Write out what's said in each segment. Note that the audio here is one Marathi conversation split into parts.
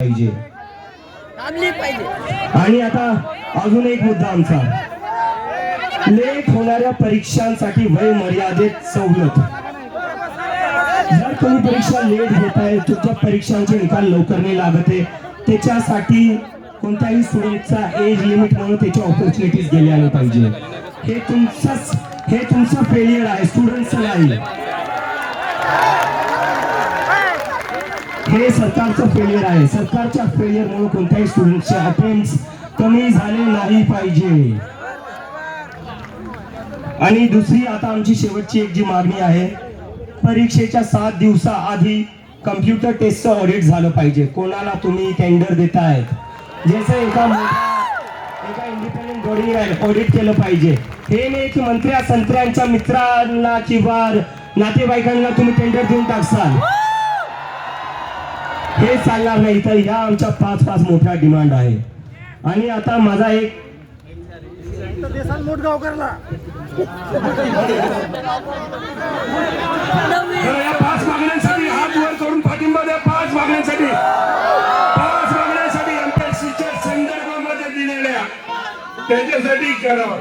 पाहिजे आणि आता अजून एक मुद्दा आमचा, लेट होणाऱ्या परीक्षांसाठी वय मर्यादेत सवलत। जर तुम्ही परीक्षा लेट घेताय, तुमच्या परीक्षांचे निकाल लवकर नाही लागत आहे, त्याच्यासाठी कोणत्याही स्टुडंटचा एज लिमिट म्हणून त्याच्या ऑपॉर्च्युनिटीज गेल्या नाही पाहिजे। हे तुमचं फेलियर आहे, स्टुडंटचं नाही। हे सरकारचं फेलियर आहे। सरकारच्या फेलियरमुळे कोणत्याही स्टुडंटचे अटेम्प्ट्स कमी झाले नाही पाहिजे। आणि दुसरी आता आमची शेवटची एक जी मागणी आहे, परीक्षेच्या 7 दिवसाआधी कम्प्युटर टेस्टचं ऑडिट झालं पाहिजे। कोणाला तुम्ही टेंडर देताय, जसं एका इंडिपेंडेंट बॉडीने ऑडिट केलं पाहिजे। हे नाही की मंत्र्या संत्र्यांच्या मित्रांना किंवा नातेवाईकांना तुम्ही टेंडर देऊन टाकसाल, हे चालणार नाही। तर ह्या आमच्या 5 मोठ्या डिमांड आहे। आणि आता माझा एक मोठगावकरला 5 मागण्यांसाठी हात वर करून पाठिंबा द्या। 5 मागण्यांसाठी एमपीएससीच्या संदर्भामध्ये दिलेल्या त्याच्यासाठी करावं।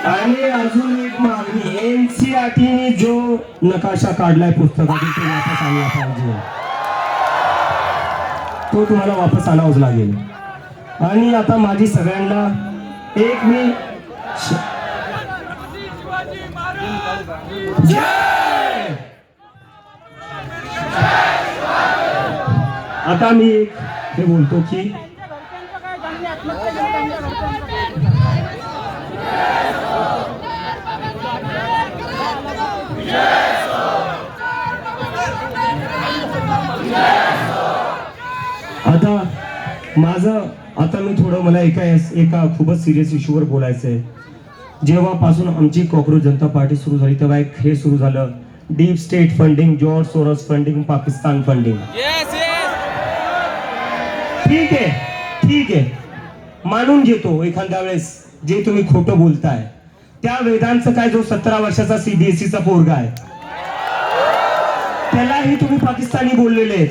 आणि अजून एक मागणी, एनसीईआरटीने जो नकाशा काढलाय पुस्तकातून तो वापस आणला पाहिजे, तो तुम्हाला वापस आणावाच लागेल। आणि आता माझी सगळ्यांना एक मी आता मी एक हे बोलतो की आता मी थोडं मला एका खूपच सिरियस इश्यूवर बोलायचं आहे। जेव्हापासून आमची कॉकरोच जनता पार्टी सुरू झाली तेव्हा एक हे सुरू झालं, deep state funding, George Soros funding, Pakistan funding. ठीक आहे, मानून घेतो एखाद्या वेळेस जे तुम्ही खोटं बोलताय। त्या वेदांचं काय, जो 17 वर्षाचा सीबीएसईचा पोरगा आहे, त्यालाही तुम्ही पाकिस्तानी बोललेले आहेत।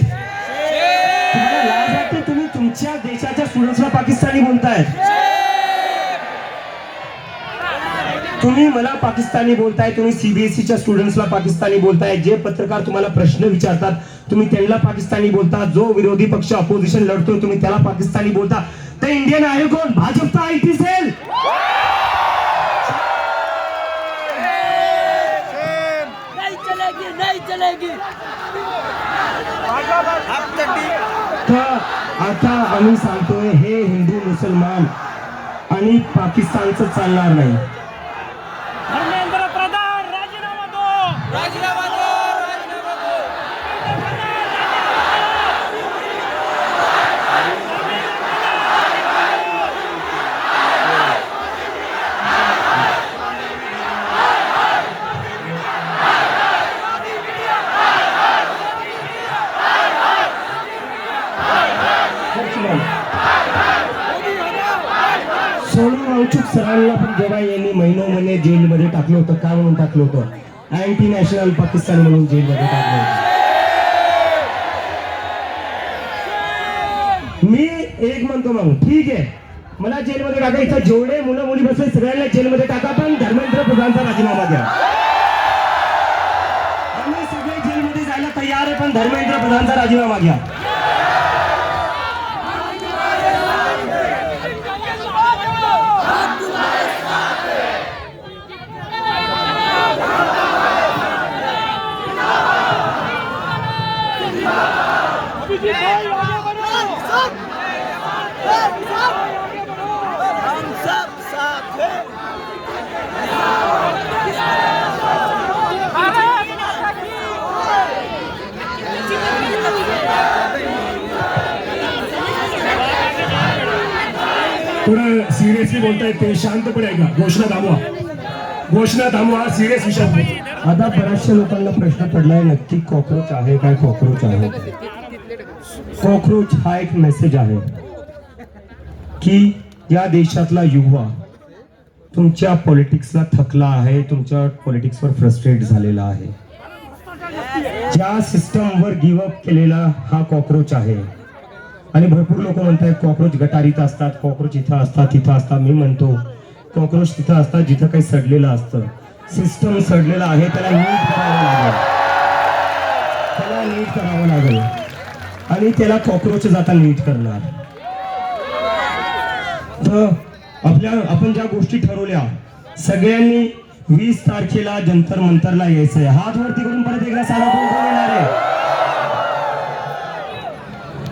तुम्हाला लाज वाटते? तुम्ही तुमच्या देशाच्या स्टुडंट्सला पाकिस्तानी बोलताय। तुम्ही मला पाकिस्तानी बोलताय, तुम्ही सीबीएसईच्या स्टुडंट्सला पाकिस्तानी बोलताय। जे पत्रकार तुम्हाला प्रश्न विचारतात तुम्ही त्यांना पाकिस्तानी बोलता, जो विरोधी पक्ष अपोजिशन लढतोय तुम्ही त्याला पाकिस्तानी बोलता। तर इंडियन आहे कोण? भाजपचा आयटी सेल। आता आम्ही सांगतोय, हे हिंदू मुसलमान आणि पाकिस्तानचं चालणार नाही। धर्मेंद्र प्रधान राजीनामा दो। सोनू वांगचुक सरांना पण जेव्हा यांनी महिने जेलमध्ये टाकलं होतं, काय म्हणून टाकलं होतं? अँटी नॅशनल पाकिस्तान म्हणून जेलमध्ये टाकलं होतं। मी एक म्हणतो, मग ठीक आहे, मला जेलमध्ये टाका, इथं जेवढे मुलं मुली बसले सगळ्यांना जेलमध्ये टाका, पण धर्मेंद्र प्रधानचा राजीनामा द्या। आम्ही सगळे जेलमध्ये जायला तयार आहे, पण धर्मेंद्र प्रधानचा राजीनामा घ्या। थोडं सिरियसली बोलताय ते, शांतपणे ऐका। घोषणा थांबवा, सिरियस विषय। आता बऱ्याचशा लोकांना प्रश्न पडलाय, नक्की कॉकरोच आहे काय? कॉकरोच आहे। कॉकरोच हा एक मेसेज आहे की या देशातला युवा तुमच्या पॉलिटिक्सला थकला आहे, तुमच्या पॉलिटिक्सवर फ्रस्ट्रेट झालेला आहे। ज्या सिस्टमवर गिवअप केलेला हा कॉक्रोच आहे. आणि भरपूर लोक म्हणतात कॉक्रोच गटारीत असतात, कॉक्रोच इथं असतात तिथं असतात. मी म्हणतो कॉक्रोच तिथं असतात जिथं काही सडलेलं असतं. सिस्टम सडलेलं आहे, त्याला नीट करावं लागेल, त्याला नीट करावं लागेल आणि त्याला कॉक्रोच आता नीट करणार. तर आपण ज्या गोष्टी ठरवल्या सगळ्यांनी 20 तारखेला जंतर मंतरला यायचंय. हात वरती करून परत एकदा सांगा कोण कोण येणार आहे.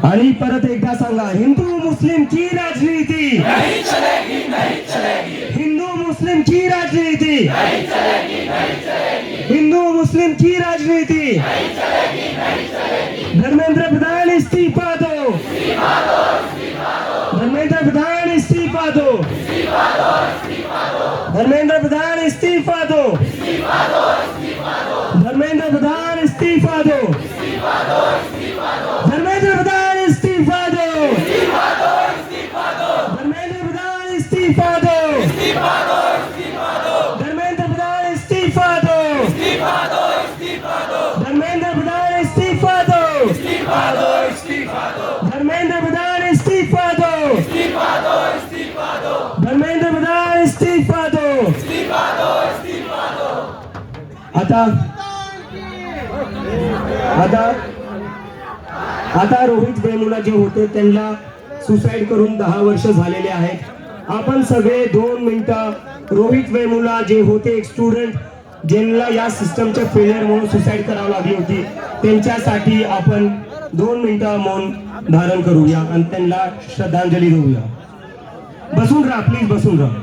आणि परत एकदा सांगा, हिंदू मुस्लिम की राजनीति नहीं चलेगी, नहीं चलेगी. हिंदू मुस्लिम की राजनीति नहीं चलेगी, नहीं चलेगी. हिंदू मुस्लिम की राजनीति नहीं चलेगी, नहीं चलेगी. धर्मेंद्र प्रधान इस्तीफा दो, इस्तीफा दो, इस्तीफा दो. धर्मेंद्र प्रधान इस्तीफा दो, इस्तीफा दो, इस्तीफा दो. धर्मेंद्र प्रधान इस्तीफा दो, इस्तीफा दो, इस्तीफा दो. धर्मेंद्र प्रधान इस्तीफा दो, इस्तीफा दो, इस्तीफा दो. धर्मेंद्र प्रधान इस्तीफा दो, इस्तीफा दो, इस्तीफा दो. धर्मेंद्र प्रधान इस्तीफा दो, इस्तीफा दो, इस्तीफा दो. धर्मेंद्र प्रधान इस्तीफा दो, इस्तीफा दो, इस्तीफा दो. धर्मेंद्र प्रधान इस्तीफा दो, इस्तीफा दो, इस्तीफा दो. धर्मेंद्र प्रधान इस्तीफा दो, इस्तीफा दो, इस्तीफा दो. धर्मेंद्र प्रधान इस्तीफा दो, इस्तीफा दो, इस्तीफा दो. आता रोहित वेमुला जे होते त्यांना सुसाईड करून 10 वर्ष झालेले आहेत. आपण सगळे 2 मिनिटं रोहित वेमुला जे होते एक स्टुडंट ज्यांना या सिस्टमच्या फेलियर म्हणून सुसाईड करावी लागली होती, त्यांच्यासाठी आपण 2 मिनिटं मौन धारण करूया आणि त्यांना श्रद्धांजली देऊया. बसून राहा प्लीज, बसून राहा.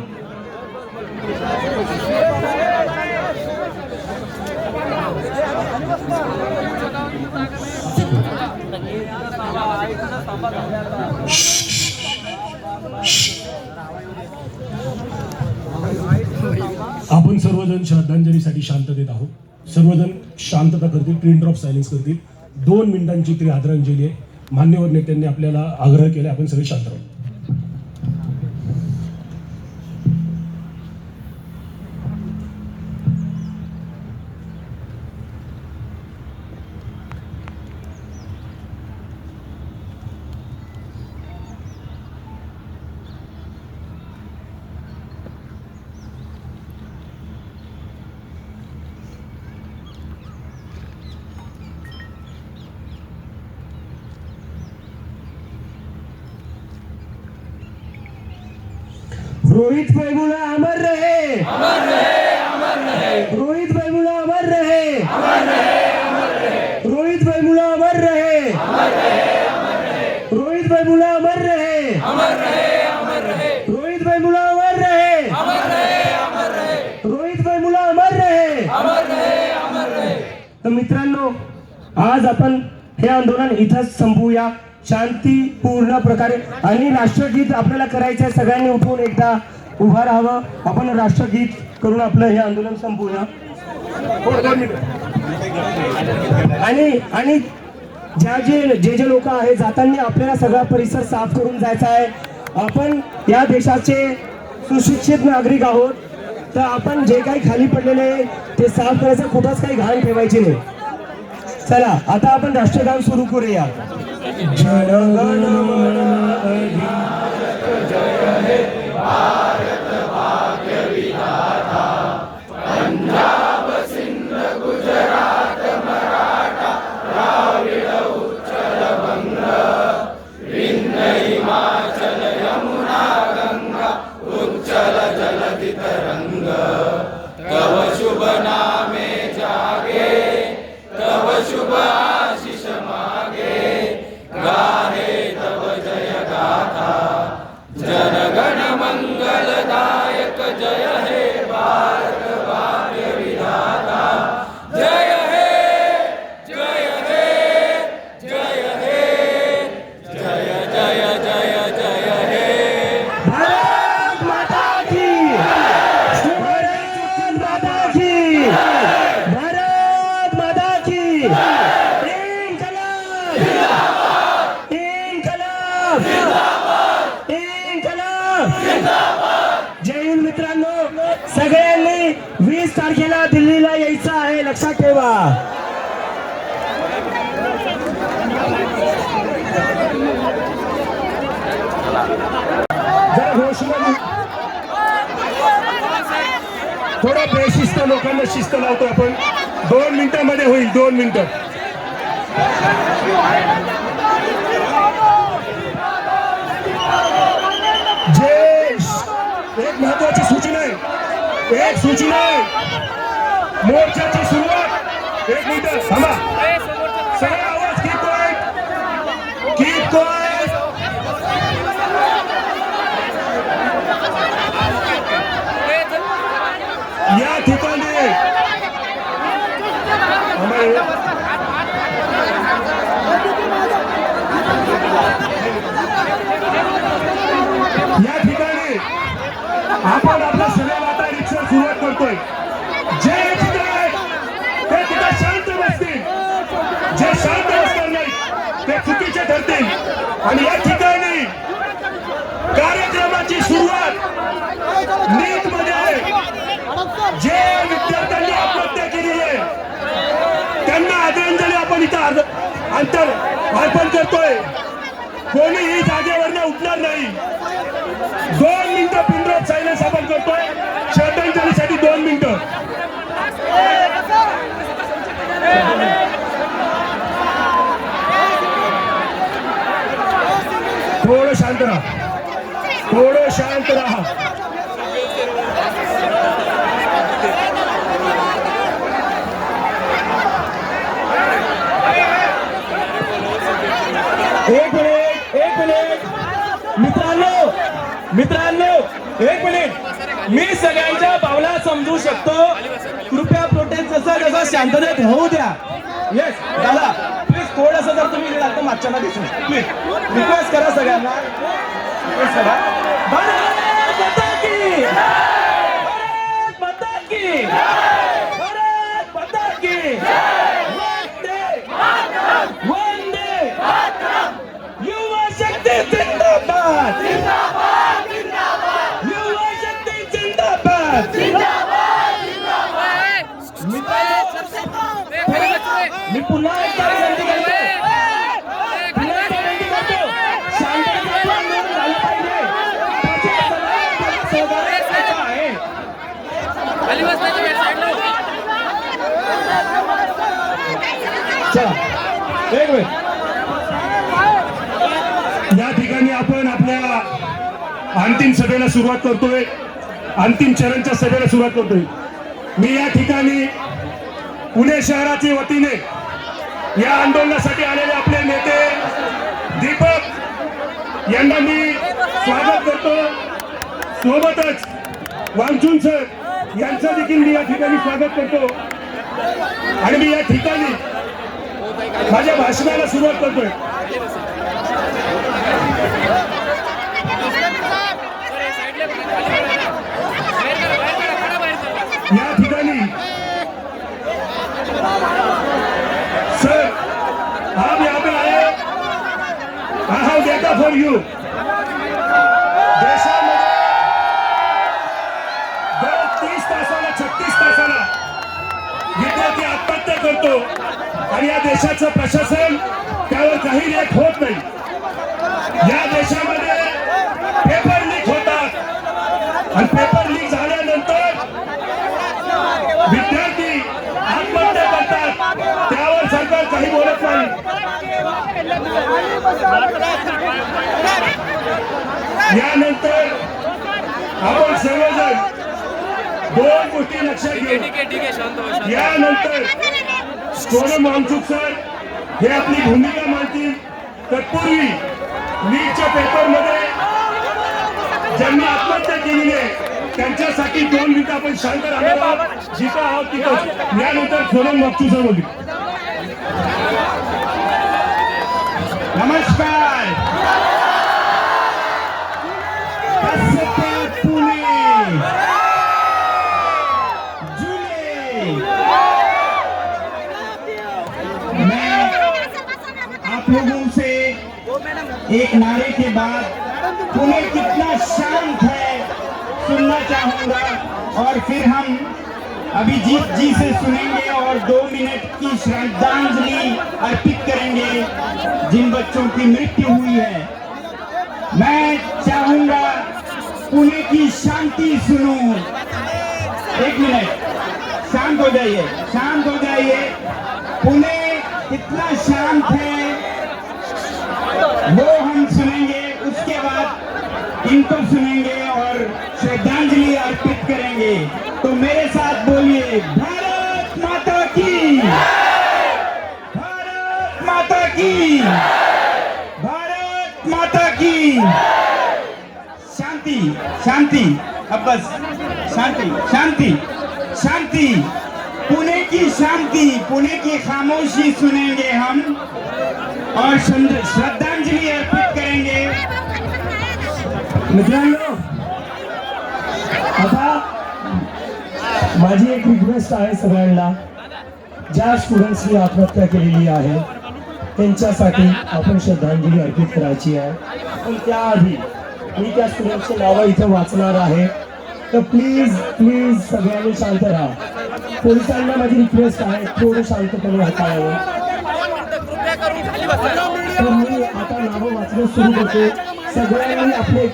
आपण सर्वजण श्रद्धांजलीसाठी शांततेत आहोत. सर्वजण शांतता करतील, पिन ड्रॉप सायलेन्स करतील. 2 मिनिटांची ती आदरांजली आहे. मान्यवर नेत्यांनी आपल्याला आग्रह केला, आपण सगळे शांत राहू. रोहित वेमुला अमर रहे, अमर रहे, अमर रहे. रोहित वेमुला अमर रहे, अमर रहे, अमर रहे. रोहित वेमुला अमर रहे, अमर रहे, अमर रहे. रोहित वेमुला अमर रहे, अमर रहे, अमर रहे. रोहित वेमुला अमर रहे, अमर रहे, अमर रहे. रोहित वेमुला अमर रहे, अमर रहे, अमर रहे. तर मित्रांनो, आज आपण हे आंदोलन इथंच संपवूया शांतीपूर्ण प्रकारे. आणि राष्ट्रगीत आपल्याला करायचं आहे. सगळ्यांनी उठून एकदा उभा राहावं. आपण राष्ट्रगीत करून आपलं हे आंदोलन संपवूया. आणि जे लोक आहेत जाताना आपल्याला सगळा परिसर साफ करून जायचा आहे. आपण या देशाचे सुशिक्षित नागरिक आहोत, तर आपण जे काही खाली पडलेले ते साफ करायचं, कुठंच काही घाण ठेवायची नाही. चला आता आपण राष्ट्रगान सुरू करूया. जनगण मन अधिनायक जय हे भारत भाग्य विधाता. पंजाब सिंध गुजरात मराठा द्राविड उच्चल बंग. विंध्य हिमाचल यमुना गंगा उच्चल जलधि तरंग. तव शुभ नामे जागे, तव शुभ आशीष मागे. गाहे तव जय गाथा, जनगण मंगलदायक जय हे भारत भाग्य विधाता. जय हे, जय हे, जय हे, जय जय जय जय हे. भारत माता की, भारत माता की, भारत माता की. जय हिंद मित्रांनो. सगळ्यांनी 20 तारखेला दिल्लीला यायचं आहे, लक्षात ठेवा. घोषणा थोडं बेशिस्त लोकांना शिस्त लावतो आपण. 2 मिनिटांमध्ये होईल, 2 मिनिटं. एक महत्वाची सूचना आहे, एक सूचना आहे. मोर्चाची सुरुवात 1 मिनिट थांबा. सगळे आवाज कीप क्वाइट. या ठिकाणी आपण आपल्या सगळ्या आता रिक्षा सुरुवात करतोय. जे तिथे आहेत ते तिथे शांत बसतील, जे शांत बसणार नाही ते चुकीचे ठरतील. आणि या ठिकाणी कार्यक्रमाची सुरुवात नीट मध्ये आहे. जे विद्यार्थ्यांनी आत्महत्या केलेली आहे त्यांना आदरांजली आपण इथं अंतर अर्पण करतोय. कोणीही जागेवरनं उठणार नाही. 2 मिनिटं पिन ड्रॉप सायलेन्स आपण करतोय. श्रद्धांजलीसाठी 2 मिनिटं. थोडं शांत राहा, थोडं शांत राहा. एक मिनिट मित्रांनो 1 मिनिट. मी सगळ्यांच्या भावना समजू शकतो. कृपया प्रोटेस्ट जसा शांततेत होऊ द्या. येस दादा प्लीज थोडंसं जर तुम्ही गेलात तर मागच्यांना दिसून प्लीज रिक्वेस्ट करा सगळ्यांना. रिक्वेस्ट करा. भारत माता की, भारत माता की, भारत माता की. वंदे युवा शक्ती जिंदाबाद, युवा शक्ती जिंदाबाद. मी पुन्हा एकदा विनंती करतो, शांततेत झालं पाहिजे. त्याची सहकार्य करायचं आहे. चला 1 मिनिट. या ठिकाणी आपण आपल्या अंतिम सभेला सुरुवात करतोय. अंतिम चरणच्या सभेला सुरुवात करतोय. मी या ठिकाणी पुणे शहराच्या वतीने या आंदोलनासाठी आलेले आपले नेते दीपक यांना मी स्वागत करतो. सोबतच वांचून सर यांचं देखील मी या ठिकाणी स्वागत करतो. आणि मी या ठिकाणी माझ्या भाषणाला सुरुवात करतोय. या ठिकाणी सर आप यहाँ पे आए. I have data for you. देशामध्ये दर 30 तासाला 36 तासाला विद्यार्थी आत्महत्या करतो आणि या देशाचं प्रशासन त्यावर काही लेख होत नाही. या देशामध्ये पेपर लीक होतात आणि पेपर लीक झाल्यानंतर विद्यार्थी आत्महत्या करतात. त्यावर सरकार काही बोलत नाही. यानंतर आपण सर्वजण 2 गोष्टी लक्षात घेऊ. यानंतर सोनम वांगचुक सर हे आपली भूमिका मांडतील. तत्पूर्वी नीटच्या पेपरमध्ये ज्यांनी आत्महत्या केलेली आहे त्यांच्यासाठी 2 मिनिटं आपण शांत राहणार आहोत. जिथं आहोत तिथं. यानंतर सोनम वांगचुक सर बोलतील. नमस्कार. पुणे जुले. मैं आप लोगों से एक नारे के बाद पुणे कितना शांत है सुनना चाहूंगा और फिर हम अभिजीत जी से सुनेंगे और 2 मिनट की श्रद्धांजलि अर्पित करेंगे जिन बच्चों की मृत्यु हुई है. मैं चाहूंगा पुणे की शांति सुनो। एक मिनट, शांत हो जाइए, शांत हो जाइए। पुणे कितना शांत है वो हम सुनेंगे, उसके बाद इनको सुनेंगे और श्रद्धांजलि अर्पित करेंगे। तो मेरे साथ बोलिए, भारत माता की, भारत माता की, भारत माता की। शांति शांति, अब बस शांति शांति शांति। पुणे की शांति, पुणे की खामोशी सुनेंगे हम और श्रद्धांजलि अर्पित करेंगे। मित्रांनो, आता माझी एक रिक्वेस्ट आहे सगळ्यांना, ज्या स्टुडंट्सनी आत्महत्या केलेली आहे त्यांच्यासाठी आपण श्रद्धांजली अर्पित करायची आहे. पण त्याआधी मी त्या स्टुडंटची नावं इथं वाचणार आहे, तर प्लीज प्लीज सगळ्यांनी शांत राहा. पोलिसांना माझी रिक्वेस्ट आहे, थोडं शांतपणे हाताळावं. तर मी आता नावं वाचणं सुरू करतो. सगळ्यांनी आपले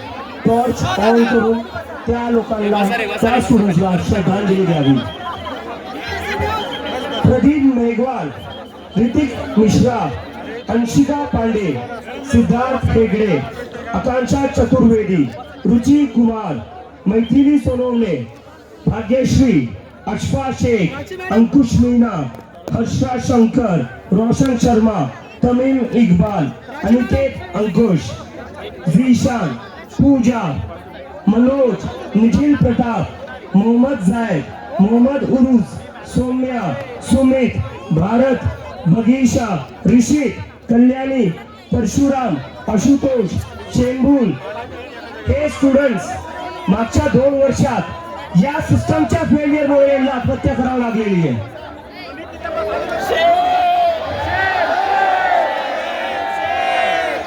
टॉर्च ऑन करून त्या लोकांना, त्या स्टुडंट्सला श्रद्धांजली द्यावी. प्रदीप मेघवाल, ऋतिक मिश्रा, अंशिका पांडे, सिद्धार्थ हेगडे, आकांक्षा चतुर्वेदी, रुचि कुमार, मैथिली सोनवणे, भाग्यश्री, अशफा शेख, अंकुश मीना, हर्षा शंकर, रोशन शर्मा, तमिल इकबाल, अनिकेत अंकुश, झीशान, पूजा, मनोज, निखिल प्रताप, मोहम्मद जायद, मोहम्मद उरुस, सौम्या, सुमित, भारत, बगीशा, ऋषित, कल्याणी, परशुराम, आशुतोष, चेंबूल. हे स्टुडंट्स मागच्या 2 वर्षात या सिस्टमच्या फेलियरमुळे यांना आत्महत्या करावी लागलेली आहे.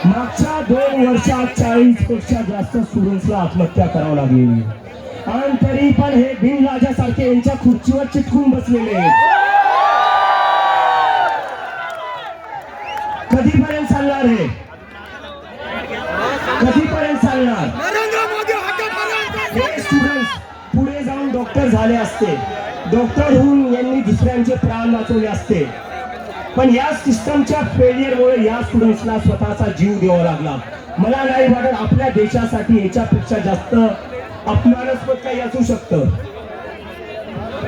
मागच्या 2 वर्षात 40 पेक्षा जास्त स्टुडंट्सला आत्महत्या करावी लागलेली आहे. आणि तरी पण हे बिनराजासारखे यांच्या खुर्चीवर चिटकून बसलेले आहेत. कधीपर्यंत चालणार हे? कधीपर्यंत चालणार? हे स्टुडंट्स पुढे जाऊन डॉक्टर झाले असते, डॉक्टर होऊन यांनी दुसऱ्यांचे प्राण वाचवले असते, पण या सिस्टमच्या फेलियरमुळे या स्टुडंट्सला स्वतःचा जीव द्यावा लागला. मला नाही वाटत आपल्या देशासाठी याच्यापेक्षा जास्त अपमानास्पद काही असू शकतं.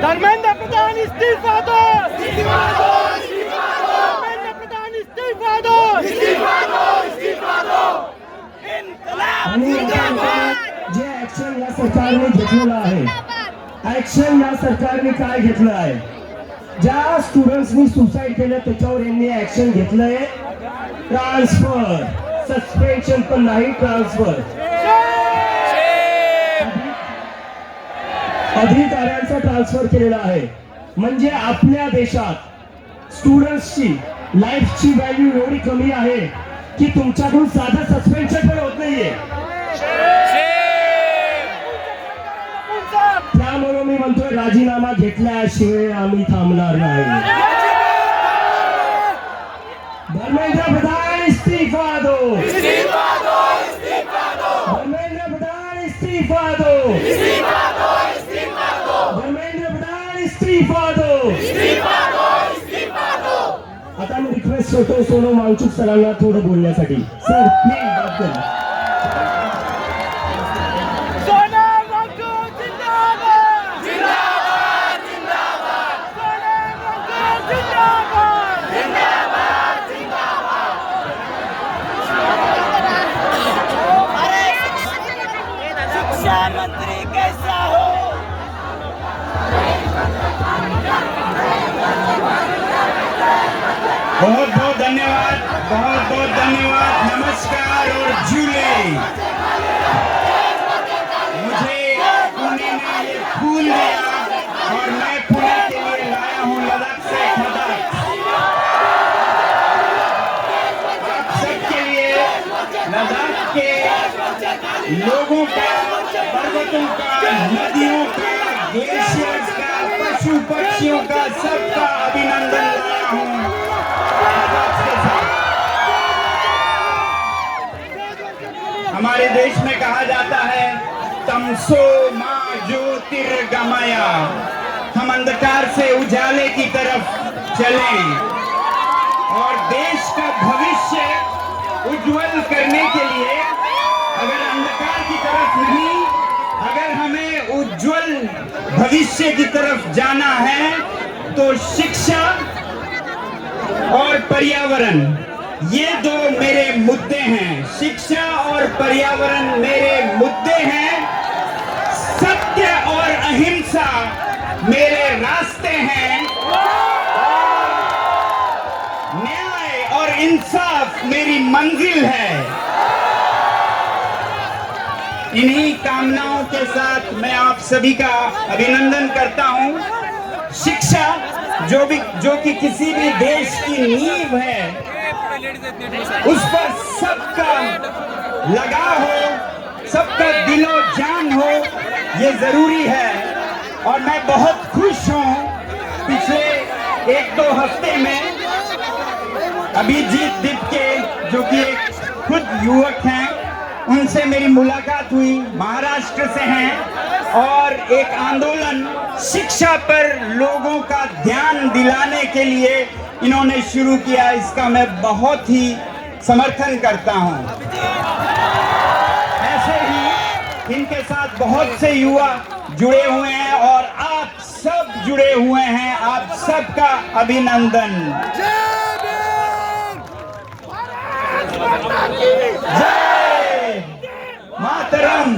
धर्मेंद्र प्रधान इस्तीफा दो, इस्तीफा दो, इस्तीफा दो. धर्मेंद्र प्रधान इस्तीफा दो, इस्तीफा दो, इस्तीफा दो. आणि जे ऍक्शन या सरकारने घेतलेलं आहे, ऍक्शन या सरकारने काय घेतलं आहे? ज्या स्टुडंट्सनी सुसाईड केलं त्याच्यावर यांनी ऍक्शन घेतलंय ट्रान्सफर, सस्पेन्शन पण नाही, ट्रान्सफर. अधिकाऱ्यांचा ट्रान्सफर केलेला आहे. म्हणजे आपल्या देशात स्टुडंट्सची लाईफची व्हॅल्यू एवढी कमी आहे की तुमच्याकडून साधं सस्पेन्शन पण होत नाहीये. त्यामुळे मी म्हणतोय, राजीनामा घेतल्याशिवाय आम्ही थांबणार नाही. धर्मेंद्र प्रधान इस्तीफा दो, इस्तीफा दो, इस्तीफा दो. धर्मेंद्र प्रधान इस्तीफा दो, इस्तीफा दो, इस्तीफा दो. धर्मेंद्र प्रधान इस्तीफा दो, इस्तीफा दो, इस्तीफा दो. आता मी रिक्वेस्ट करतो सोनू मांगचूक सरांना थोडं बोलण्यासाठी. सर प्लीज बात करा. सोनम वांगचूक जिंदाबाद, जिंदाबाद, जिंदाबाद. सोनम वांगचूक जिंदाबाद, जिंदाबाद, जिंदाबाद. शिक्षा मंत्री कैसा हो? बहुत बहुत धन्यवाद, बहुत बहुत धन्यवाद, नमस्कार और झूले। मुझे पुणे ने ये फूल दिया और मैं पुणे के लिए लाया हूँ लद्दाख से खदक। आप सबके लिए लद्दाख के लोगों का, पर्वतों का, नदियों का, ग्लेशियर्स का, पशु पक्षियों का, सबका अभिनंदन लाया हूँ। हमारे देश में कहा जाता है तमसो मा ज्योतिर्गमय, हम अंधकार से उजाले की तरफ चलें और देश का भविष्य उज्जवल करने के लिए अगर अंधकार की तरफ नहीं, अगर हमें उज्जवल भविष्य की तरफ जाना है तो शिक्षा और पर्यावरण, ये दो मेरे मुद्दे हैं। शिक्षा और पर्यावरण मेरे मुद्दे हैं। सत्य और अहिंसा मेरे रास्ते हैं। न्याय और इंसाफ मेरी मंजिल है। इन्हीं कामनाओं के साथ मैं आप सभी का अभिनंदन करता हूं। शिक्षा जो कि किसी भी देश की नींव है, उस पर सबका लगाव हो, सबका दिलो जान हो, ये जरूरी है। और मैं बहुत खुश हूँ, पिछले 1-2 हफ्ते में अभिजीत दिपके जो कि एक खुद युवक हैं, उनसे मेरी मुलाकात हुई, महाराष्ट्र से हैं और एक आंदोलन शिक्षा पर लोगों का ध्यान दिलाने के लिए इन्होंने शुरू किया। इसका मैं बहुत ही समर्थन करता हूं। ऐसे ही इनके साथ बहुत से युवा जुड़े हुए हैं और आप सब जुड़े हुए हैं। आप सबका अभिनंदन। जय मातरम।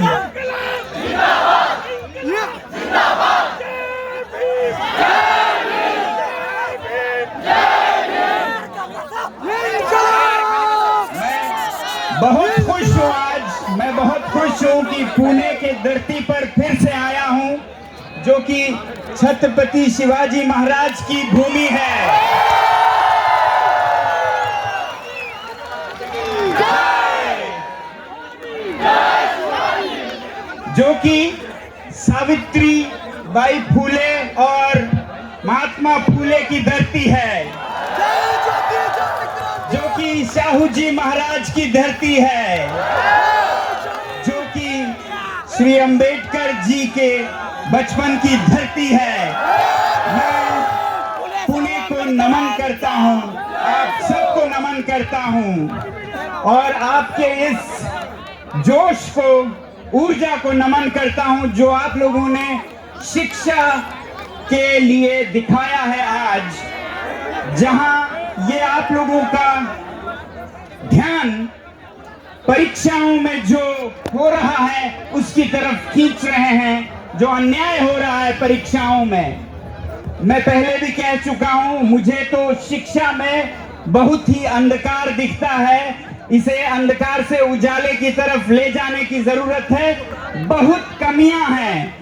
बहुत खुश हूँ आज, मैं बहुत खुश हूँ कि पुणे के धरती पर फिर से आया हूँ, जो कि छत्रपति शिवाजी महाराज की भूमि है। जो कि सावित्री बाई फूले और महात्मा फूले की धरती है, जो कि शाहू जी महाराज की धरती है, जो कि श्री अंबेडकर जी के बचपन की धरती है। मैं पुणे को नमन करता हूं, आप सबको नमन करता हूं और आपके इस जोश को, ऊर्जा को नमन करता हूं जो आप लोगों ने शिक्षा के लिए दिखाया है आज, जहां ये आप लोगों का ध्यान परीक्षाओं में जो हो रहा है उसकी तरफ खींच रहे हैं, जो अन्याय हो रहा है परीक्षाओं में। मैं पहले भी कह चुका हूं, मुझे तो शिक्षा में बहुत ही अंधकार दिखता है। इसे अंधकार से उजाले की तरफ ले जाने की जरूरत है। बहुत कमियां हैं,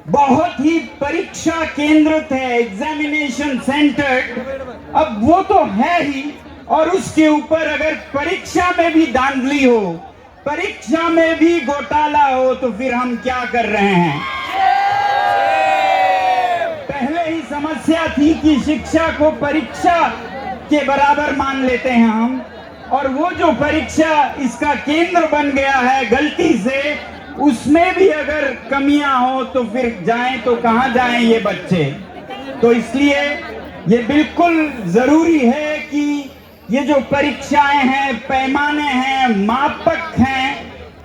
बहुत ही परीक्षा केंद्रित है, एग्जामिनेशन सेंटर्ड। अब वो तो है ही, और उसके ऊपर अगर परीक्षा में भी धांधली हो, परीक्षा में भी घोटाला हो, तो फिर हम क्या कर रहे हैं। पहले ही समस्या थी कि शिक्षा को परीक्षा के बराबर मान लेते हैं हम, और वो जो परीक्षा इसका केंद्र बन गया है गलती से, उसमें भी अगर कमियां हो तो फिर जाएं तो कहां जाएं ये बच्चे। तो इसलिए ये बिल्कुल जरूरी है कि ये जो परीक्षाएं हैं, पैमाने हैं, मापक हैं,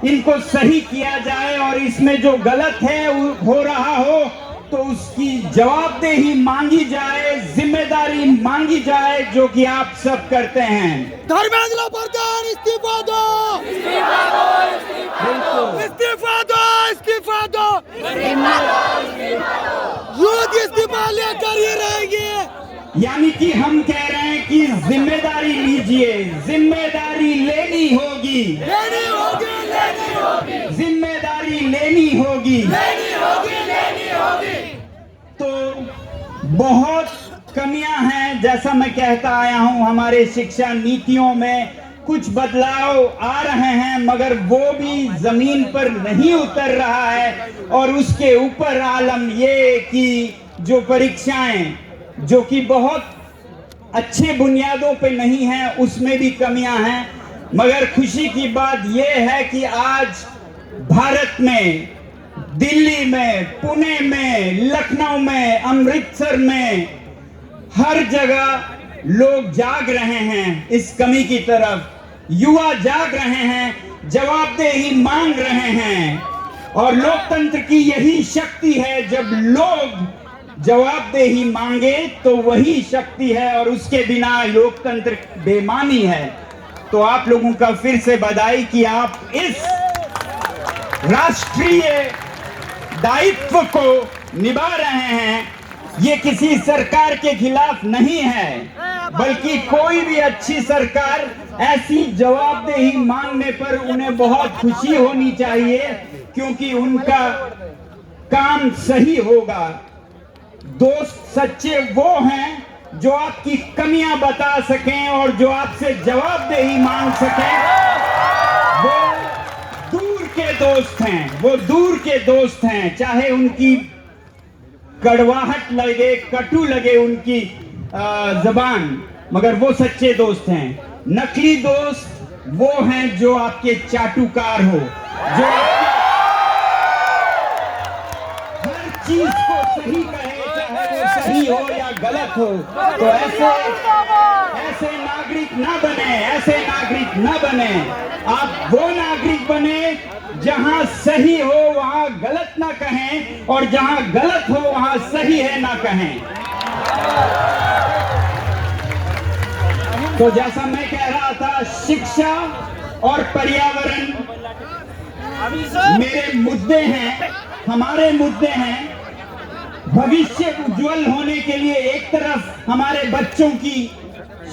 इनको सही किया जाए और इसमें जो गलत है हो रहा हो तो उसकी जवाबदेही मांगी जाए, जिम्मेदारी मांगी जाए, जो कि आप सब करते हैं। धर्मेंद्र प्रधान इस्तीफा दो, इस्तीफा दो, इस्तीफा दो, इस्तीफा दो, युद्ध इस्तीफा लेकर ही रहेंगे। यानी कि हम कह रहे हैं कि जिम्मेदारी लीजिए, जिम्मेदारी लेनी होगी, लेनी होगी, लेनी होगी, जिम्मेदारी लेनी होगी, लेनी होगी, लेनी होगी। तो बहुत कमियां हैं, जैसा मैं कहता आया हूं। हमारे शिक्षा नीतियों में कुछ बदलाव आ रहे हैं, मगर वो भी जमीन पर नहीं उतर रहा है। और उसके ऊपर आलम ये कि जो परीक्षाएं, जो कि बहुत अच्छे बुनियादों पे नहीं हैं, उसमें भी कमियां हैं। मगर खुशी की बात यह है कि आज भारत में दिल्ली में, पुणे में, लखनऊ में, अमृतसर में, हर जगह लोग जाग रहे हैं इस कमी की तरफ। युवा जाग रहे हैं, जवाबदेही मांग रहे हैं। और लोकतंत्र की यही शक्ति है, जब लोग जवाबदेही मांगे तो वही शक्ति है, और उसके बिना लोकतंत्र बेमानी है। तो आप लोगों का फिर से बधाई कि आप इस राष्ट्रीय दायित्व को निभा रहे हैं। ये किसी सरकार के खिलाफ नहीं है, बल्कि कोई भी अच्छी सरकार ऐसी जवाबदेही मांगने पर उन्हें बहुत खुशी होनी चाहिए, क्योंकि उनका काम सही होगा। दोस्त सच्चे वो हैं जो आपकी कमियां बता सकें और जो आपसे जवाबदेही मांग सकें। वो दूर के दोस्त हैं, वो दूर के दोस्त हैं, चाहे उनकी कड़वाहट लगे, कटु लगे उनकी जबान, मगर वो सच्चे दोस्त हैं। नकली दोस्त वो हैं जो आपके चाटुकार हो, जो हर चीज को सही कहे, चाहे वो सही हो या गलत हो। तो ऐसे नागरिक ना बने, ऐसे नागरिक ना बने। आप वो नागरिक बने जहां सही हो वहां गलत ना कहें, और जहां गलत हो वहां सही है ना कहें। तो जैसा मैं कह रहा था, शिक्षा और पर्यावरण मेरे मुद्दे हैं, हमारे मुद्दे हैं। भविष्य उज्जवल होने के लिए एक तरफ हमारे बच्चों की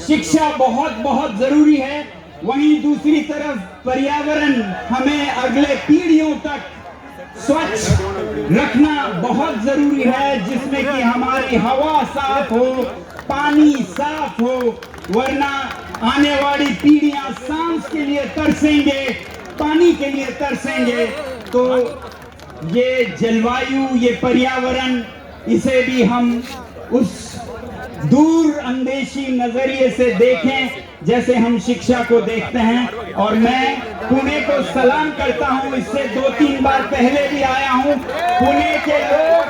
शिक्षा बहुत बहुत जरूरी है, वहीं दूसरी तरफ पर्यावरण हमें अगले पीढ़ियों तक स्वच्छ रखना बहुत जरूरी है, जिसमें कि हमारी हवा साफ हो, पानी साफ हो, वरना आने वाली पीढ़ियां सांस के लिए तरसेंगे, पानी के लिए तरसेंगे। तो ये जलवायु, ये पर्यावरण, इसे भी हम उस दूर अंदेशी नजरिए से देखें जैसे हम शिक्षा को देखते हैं। और मैं पुणे को सलाम करता हूं, इससे 2-3 बार पहले भी आया हूं। पुणे के लोग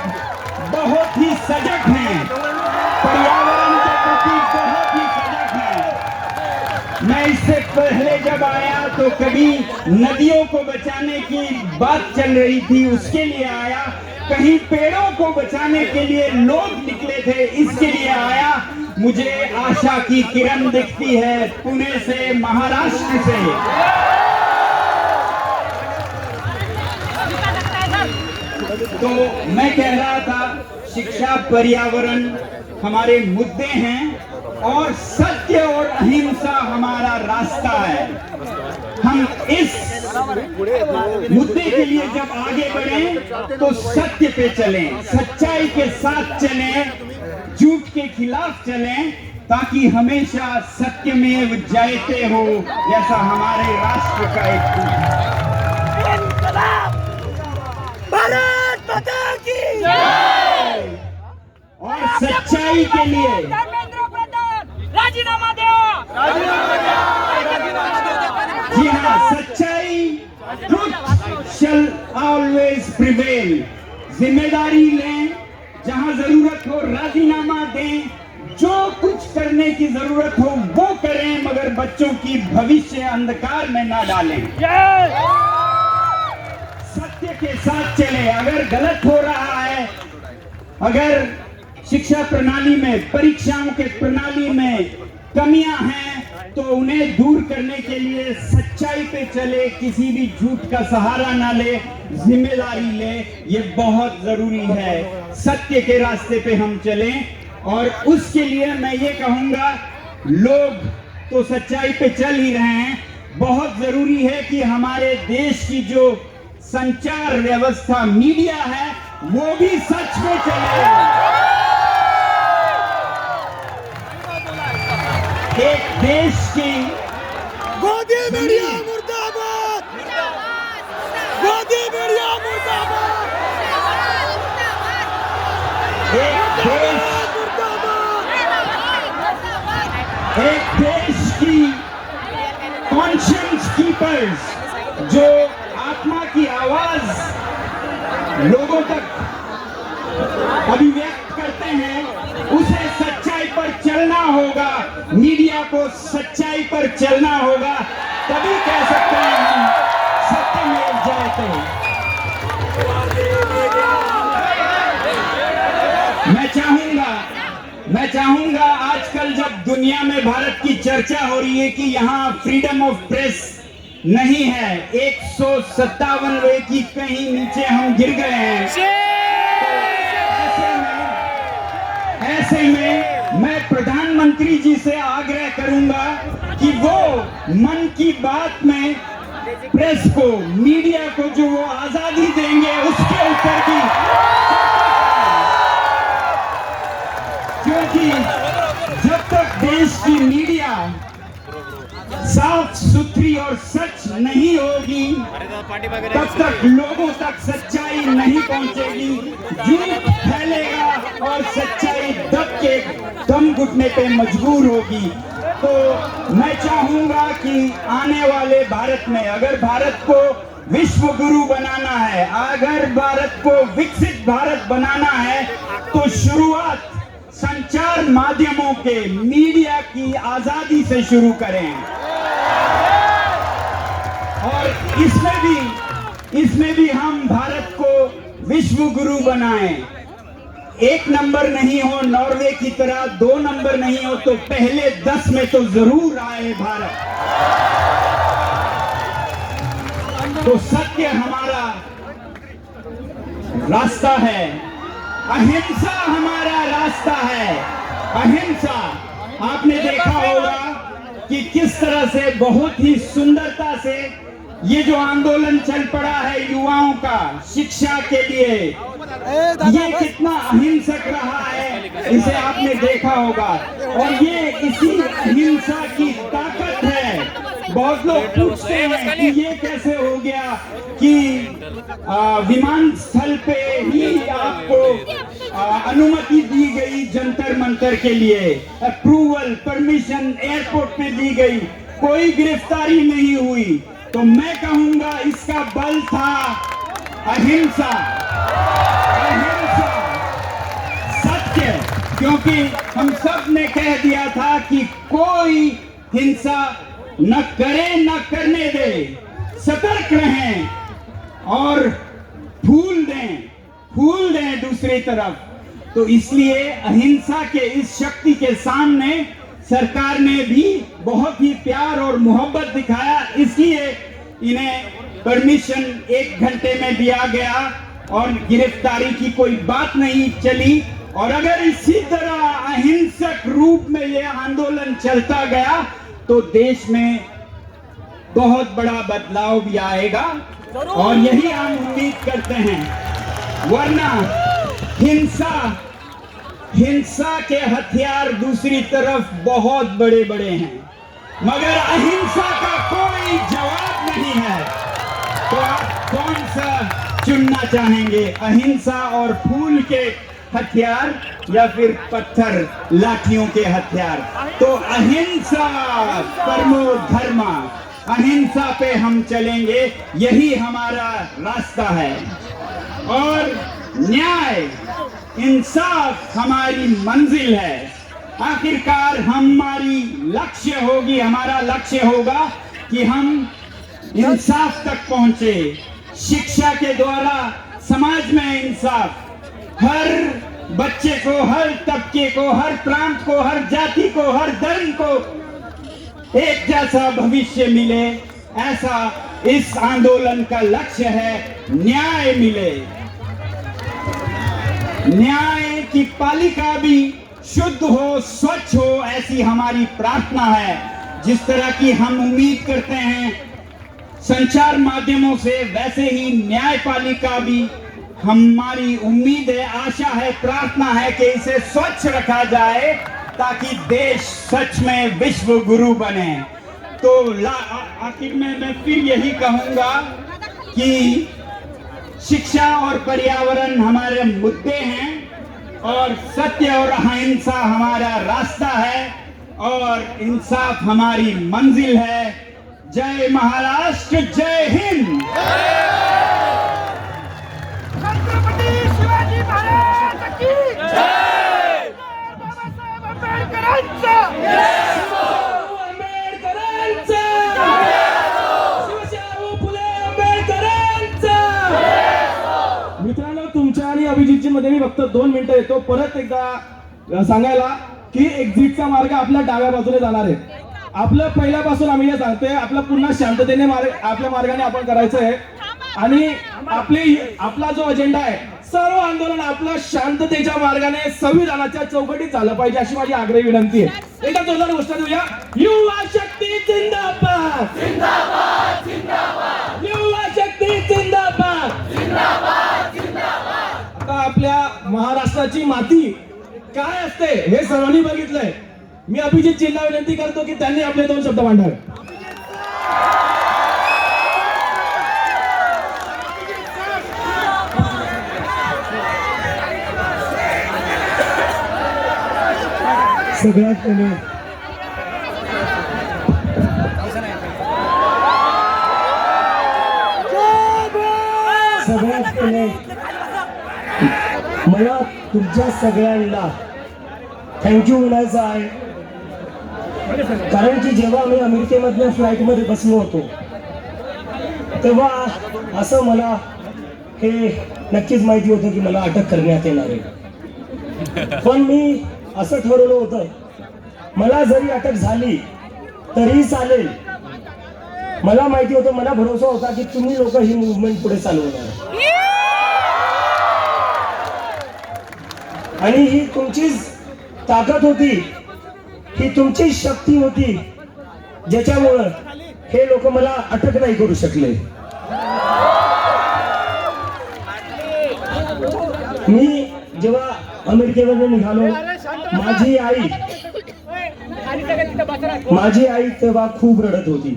बहुत ही सजग हैं, पर्यावरण के प्रति बहुत ही सजग हैं। मैं इससे पहले जब आया तो कभी नदियों को बचाने की बात चल रही थी, उसके लिए आया। कहीं पेड़ों को बचाने के लिए लोग निकले थे, इसके लिए आया। मुझे आशा की किरण दिखती है पुणे से, महाराष्ट्र से। तो मैं कह रहा था, शिक्षा, पर्यावरण हमारे मुद्दे हैं, और सत्य और अहिंसा हमारा रास्ता है। हम इस मुद्दे के लिए जब आगे बढ़ें तो सत्य पे चलें, सच्चाई के साथ चलें, झूठ के खिलाफ चलें, ताकि हमेशा सत्यमेव जयते हो, जैसा हमारे राष्ट्र का एक भारत माता की जय। और सच्चाई के लिए धर्मेंद्र प्रधान राजीनामा दो, जी हाँ, सच्चाई, ट्रुथ शैल ऑलवेज प्रिवेल। जिम्मेदारी लें, जहां जरूरत हो राजीनामा दें, जो कुछ करने की जरूरत हो वो करें, मगर बच्चों की भविष्य अंधकार में ना डालें। सत्य के साथ चले। अगर गलत हो रहा है, अगर शिक्षा प्रणाली में, परीक्षाओं के प्रणाली में कमियां हैं, तो उन्हें दूर करने के लिए सच्चाई पे चले, किसी भी झूठ का सहारा ना ले, जिम्मेदारी ले। ये बहुत जरूरी है, सत्य के रास्ते पे हम चलें। और उसके लिए मैं ये कहूंगा, लोग तो सच्चाई पे चल ही रहे हैं, बहुत जरूरी है कि हमारे देश की जो संचार व्यवस्था, मीडिया है, वो भी सच पे चले। एक देश की गोदी मीडिया मुर्दाबाद, गोदी मीडिया मुर्दाबाद, एक देश की कॉन्शियंस कीपर्स, जो आत्मा की आवाज लोगों तक अभिव्यक्त करते हैं, उसे सच्चाई पर चलना होगा, मीडिया को सच्चाई पर चलना होगा, तभी कह सकते हैं हम सत्यमेव जयते। मैं चाहूंगा आजकल जब दुनिया में भारत की चर्चा हो रही है कि यहाँ फ्रीडम ऑफ प्रेस नहीं है, 157वें की कहीं नीचे हम गिर गए हैं, ऐसे में मैं प्रधानमंत्री जी से आग्रह करूंगा कि वो मन की बात में प्रेस को, मीडिया को जो वो आजादी देंगे उसके ऊपर भी, क्योंकि जब तक देश की मीडिया साफ सुथरी और सच नहीं होगी तब तक लोगों तक सच्चाई नहीं पहुंचेगी, झूठ फैलेगा और सच्चाई दब के दम घुटने पे मजबूर होगी। तो मैं चाहूंगा कि आने वाले भारत में अगर भारत को विश्व गुरु बनाना है, अगर भारत को विकसित भारत बनाना है, तो शुरुआत संचार माध्यमों के, मीडिया की आजादी से शुरू करें और इसमें भी हम भारत को विश्व गुरु बनाएं। 1 नंबर नहीं हो नॉर्वे की तरह, 2 नंबर नहीं हो तो पहले 10 में तो जरूर आए भारत। तो सत्य हमारा रास्ता है, अहिंसा हमारा रास्ता है। अहिंसा, आपने देखा होगा कि किस तरह से बहुत ही सुंदरता से ये जो आंदोलन चल पड़ा है युवाओं का शिक्षा के लिए, ये कितना अहिंसक रहा है, इसे आपने देखा होगा। और ये इसी अहिंसा की ताकत है। बहुत लोग पूछते हैं कि ये कैसे हो गया कि विमान स्थल पे ही आपको अनुमति दी गई, जंतर मंतर के लिए अप्रूवल, परमिशन एयरपोर्ट में दी गई, कोई गिरफ्तारी नहीं हुई। तो मैं कहूंगा इसका बल था अहिंसा, अहिंसा, सत्य, क्योंकि हम सब ने कह दिया था कि कोई हिंसा न करे न करने दे, सतर्क रहें और फूल दें दूसरी तरफ। तो इसलिए अहिंसा के इस शक्ति के सामने सरकार ने भी बहुत ही प्यार और मोहब्बत दिखाया, इसलिए इन्हें परमिशन 1 घंटे में दिया गया और गिरफ्तारी की कोई बात नहीं चली। और अगर इसी तरह अहिंसक रूप में यह आंदोलन चलता गया तो देश में बहुत बड़ा बदलाव भी आएगा और यही हम उम्मीद करते हैं। वरना हिंसा के हथियार दूसरी तरफ बहुत बड़े बड़े हैं, मगर अहिंसा का कोई जवाब नहीं है। तो आप कौन सा चुनना चाहेंगे, अहिंसा और फूल के हथियार या फिर पत्थर लाठियों के हथियार? तो अहिंसा परमो धर्मा, अहिंसा पे हम चलेंगे, यही हमारा रास्ता है। और न्याय इंसाफ हमारी मंजिल है। आखिरकार हमारी लक्ष्य होगी, हमारा लक्ष्य होगा कि हम इंसाफ तक पहुंचे, शिक्षा के द्वारा समाज में इंसाफ, हर बच्चे को, हर तबके को, हर प्रांत को, हर जाति को, हर धर्म को एक जैसा भविष्य मिले, ऐसा इस आंदोलन का लक्ष्य है। न्याय मिले, न्याय की पालिका भी शुद्ध हो, स्वच्छ हो, ऐसी हमारी प्रार्थना है। जिस तरह की हम उम्मीद करते हैं संचार माध्यमों से, वैसे ही न्यायपालिका भी हमारी उम्मीद है, आशा है, प्रार्थना है कि इसे स्वच्छ रखा जाए ताकि देश सच में विश्व गुरु बने। तो आखिर में मैं फिर यही कहूंगा कि शिक्षा और पर्यावरण हमारे मुद्दे हैं और सत्य और अहिंसा हमारा रास्ता है और इंसाफ हमारी मंजिल है। जय महाराष्ट्र, जय हिंद। आंबेडकरांचा मित्रांनो, तुमच्या आणि अभिजितची मध्ये मी फक्त 2 मिनिटं येतो. परत एकदा सांगायला की एक्झिटचा मार्ग आपल्या डाव्या बाजूने जाणार आहे. आपलं पहिल्यापासून आम्ही हे सांगतोय, आपलं पुन्हा शांततेने आपल्या मार्गाने आपण करायचं आहे. आणि आपला जो अजेंडा आहे, सर्व आंदोलन आपलं शांततेच्या मार्गाने संविधानाच्या चौकटीत झालं पाहिजे, अशी माझी आग्रही विनंती आहे. एकदा जोरदार गोष्ट देऊया. युवा शक्ती जिंदाबाद, जिंदाबाद, जिंदाबाद. युवा शक्ती जिंदाबाद, जिंदाबाद, जिंदाबाद. आता आपल्या महाराष्ट्राची माती काय असते हे सर्वांनी बघितलंय. मी अभिजितजींना विनंती करतो की त्यांनी आपले 2 शब्द मांडावे. सगळ्यात पहिले मला तुमच्या सगळ्यांना थँक्यू म्हणायचं आहे. कारण की जेव्हा मी अमेरिकेमधल्या फ्लाईटमध्ये बसलो होतो तेव्हा असं मला हे नक्कीच माहिती होतं की मला अटक करण्यात येणार आहे. पण मी असं ठरवलं होतं, मला जरी अटक झाली तरी चालेल. मला माहिती होतं, मला भरोसा होता की तुम्ही लोक ही मुवमेंट पुढे चालवणार आणि ही तुमचीच ताकद होती, ही तुमची शक्ती होती, ज्याच्यामुळं हे लोक मला अटक नाही करू शकले. मी जेव्हा अमेरिकेमध्ये निघालो, माझी आई तेव्हा खूप रडत होती.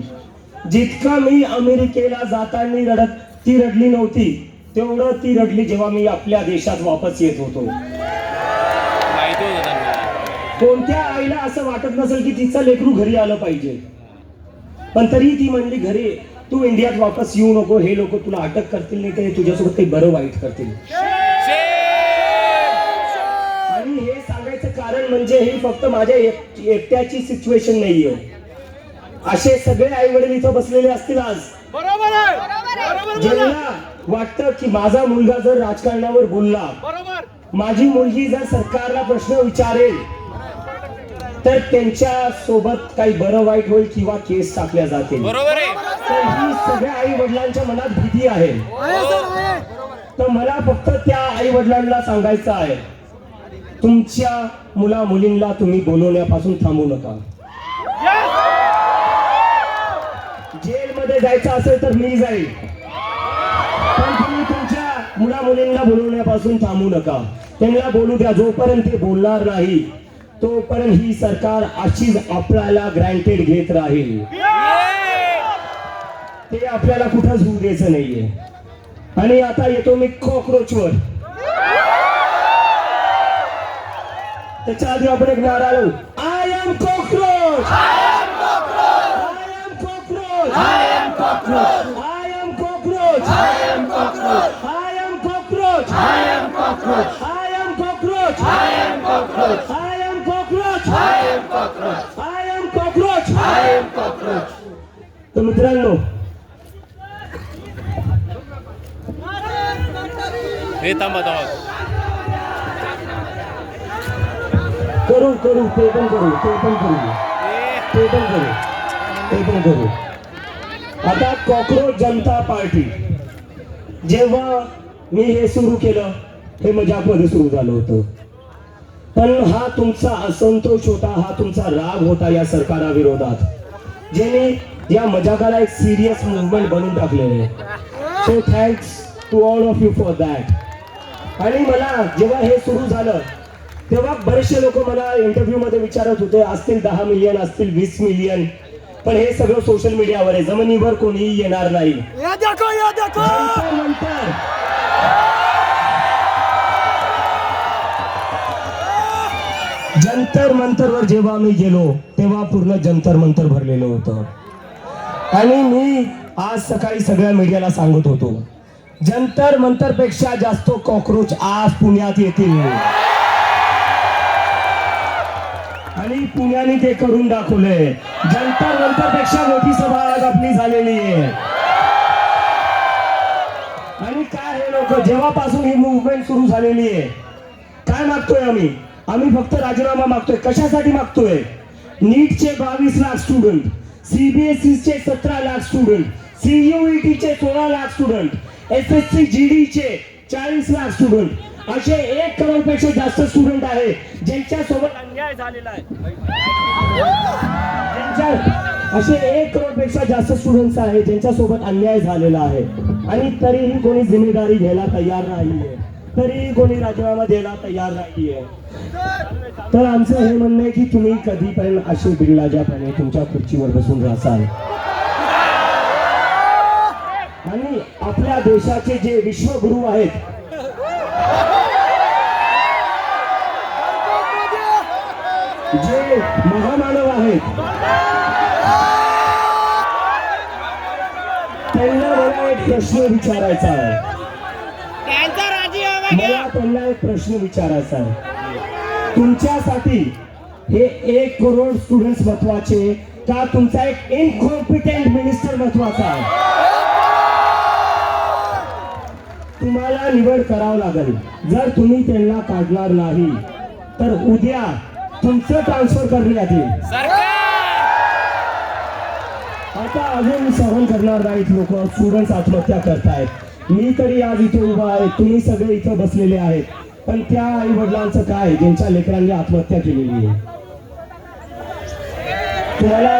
जितका मी अमेरिकेला जाताना ती रडली नव्हती, तेवढं ती रडली जेव्हा मी आपल्या देशात वापस येत होतो. कोणत्या आईला असं वाटत नसेल की तिचं लेकरू घरी आलं पाहिजे, पण तरी ती म्हणली घरी तू इंडियात वापस येऊ नको, हे लोक तुला अटक करतील, नाही ते तुझ्यासोबत काही बरं वाईट करतील. आणि हे सांगायचं कारण म्हणजे ही फक्त माझ्या एकट्याची सिच्युएशन नाहीये. असे सगळे आई वडील इथं बसलेले असतील आज, बरोबर आहे, ज्यांना वाटतं की माझा मुलगा जर राजकारणावर बोलला, बरोबर, माझी मुलगी जर सरकारला प्रश्न विचारेल तर त्यांच्या सोबत काही बरं वाईट होईल किंवा केस टाकल्या जातील. तर ही सगळ्या आई वडिलांच्या मनात भीती आहे. तर मला फक्त त्या आई वडिलांना सांगायचं आहे, तुमच्या मुला मुलींना तुम्ही बोलवण्यापासून थांबू नका. जेलमध्ये जायचं असेल तर मी जाईल, पण तुम्ही तुमच्या मुला मुलींना बोलवण्यापासून थांबू नका. त्यांना बोलू द्या. जोपर्यंत ते बोलणार नाही तोपर्यंत ही सरकार अशीच आपल्याला ग्रँटेड घेत राहील. ते आपल्याला कुठंच होऊ द्यायचं नाहीये. आणि आता येतो मी कॉकरोचवर. त्याच्या आधी आपण एक नारा लावू, I am cockroach, I am cockroach, I am cockroach, I am cockroach, I am cockroach, I am cockroach, I am cockroach, I am cockroach, I am cockroach, I am cockroach, I am cockroach, I am cockroach, I am cockroach. तर मित्रांनो, हे थांबा करू करू ते पण करू, ते पण करू, ते पण करू, ते पण करू. आता कॉकरोच जनता पार्टी, जेव्हा मी हे सुरू केलं, हे मजाकमध्ये सुरू झालं होतं, पण हा तुमचा असंतोष होता, हा तुमचा राग होता या सरकाराविरोधात, ज्याने या मजाकाला एक सिरियस मुवमेंट बनवून टाकलेलं आहे. So thanks to all of you for that. आणि मला जेव्हा हे सुरू झालं तेव्हा बरेचसे लोक मला इंटरव्ह्यू मध्ये विचारत होते, असतील 10 मिलियन, असतील 20 मिलियन, पण हे सगळं सोशल मीडियावर आहे, जमिनीवर कोणीही येणार नाही. जंतर मंतरवर जेव्हा मी गेलो तेव्हा पूर्ण जंतर मंतर भरलेलं होतं. आणि मी आज सकाळी सगळ्या मीडियाला सांगत होतो, जंतर मंतर पेक्षा जास्त कॉकरोच आज पुण्यात येतील. आणि पुण्याने ते करून दाखवलंय. जंतर मंतरपेक्षा मोठी सभा आज आपली झालेली आहे. आणि काय हे लोक जेव्हापासून ही मुवमेंट सुरू झालेली आहे, काय मागतोय आम्ही फक्त राजीनामा मागतोय. कशासाठी मागतोय? नीटचे 22 लाख स्टुडंट, CBSE चे 17 लाख स्टुडंट, CUET चे 16 लाख स्टुडंट, SSC GD चे 40 लाख स्टुडंट, असे 1 करोड पेक्षा जास्त स्टुडंट आहे ज्यांच्या सोबत अन्याय झालेला आहे. असे 1 करोड पेक्षा जास्त स्टुडंट्स आहेत ज्यांच्या सोबत अन्याय झालेला आहे. आणि तरीही कोणी जिम्मेदारी घ्यायला तयार नाहीये, तरीही कोणी राजीनामा द्यायला तयार नाहीये. तर आमचं हे म्हणणं आहे की तुम्ही कधीपर्यंत असे बिरलाजापणे तुमच्या खुर्चीवर बसून राहाल. आणि आपल्या देशाचे जे विश्वगुरु आहेत, जे महामानव आहेत, त्यांना मला एक प्रश्न विचारायचा आहे. मला त्यांना एक प्रश्न विचारायचा आहे. तुमच्यासाठी हे 1 करोड स्टुडंट्स महत्वाचे का तुमचा एक इनकॉम्पिटेंट मिनिस्टर महत्वाचा आहे? तुम्हाला निवड करावं लागेल. जर तुम्ही त्यांना काढणार नाही तर उद्या तुमचं ट्रान्सफर करण्यात येईल. आता अजून सहन करणार नाहीत लोक. स्टुडंट्स आत्महत्या करतायत. मी तरी आज इथे उभा आहे, तुम्ही सगळे इथं बसलेले आहेत, पण त्या आई वडिलांचं काय ज्यांच्या लेकरांनी आत्महत्या केलेली आहे? तुम्हाला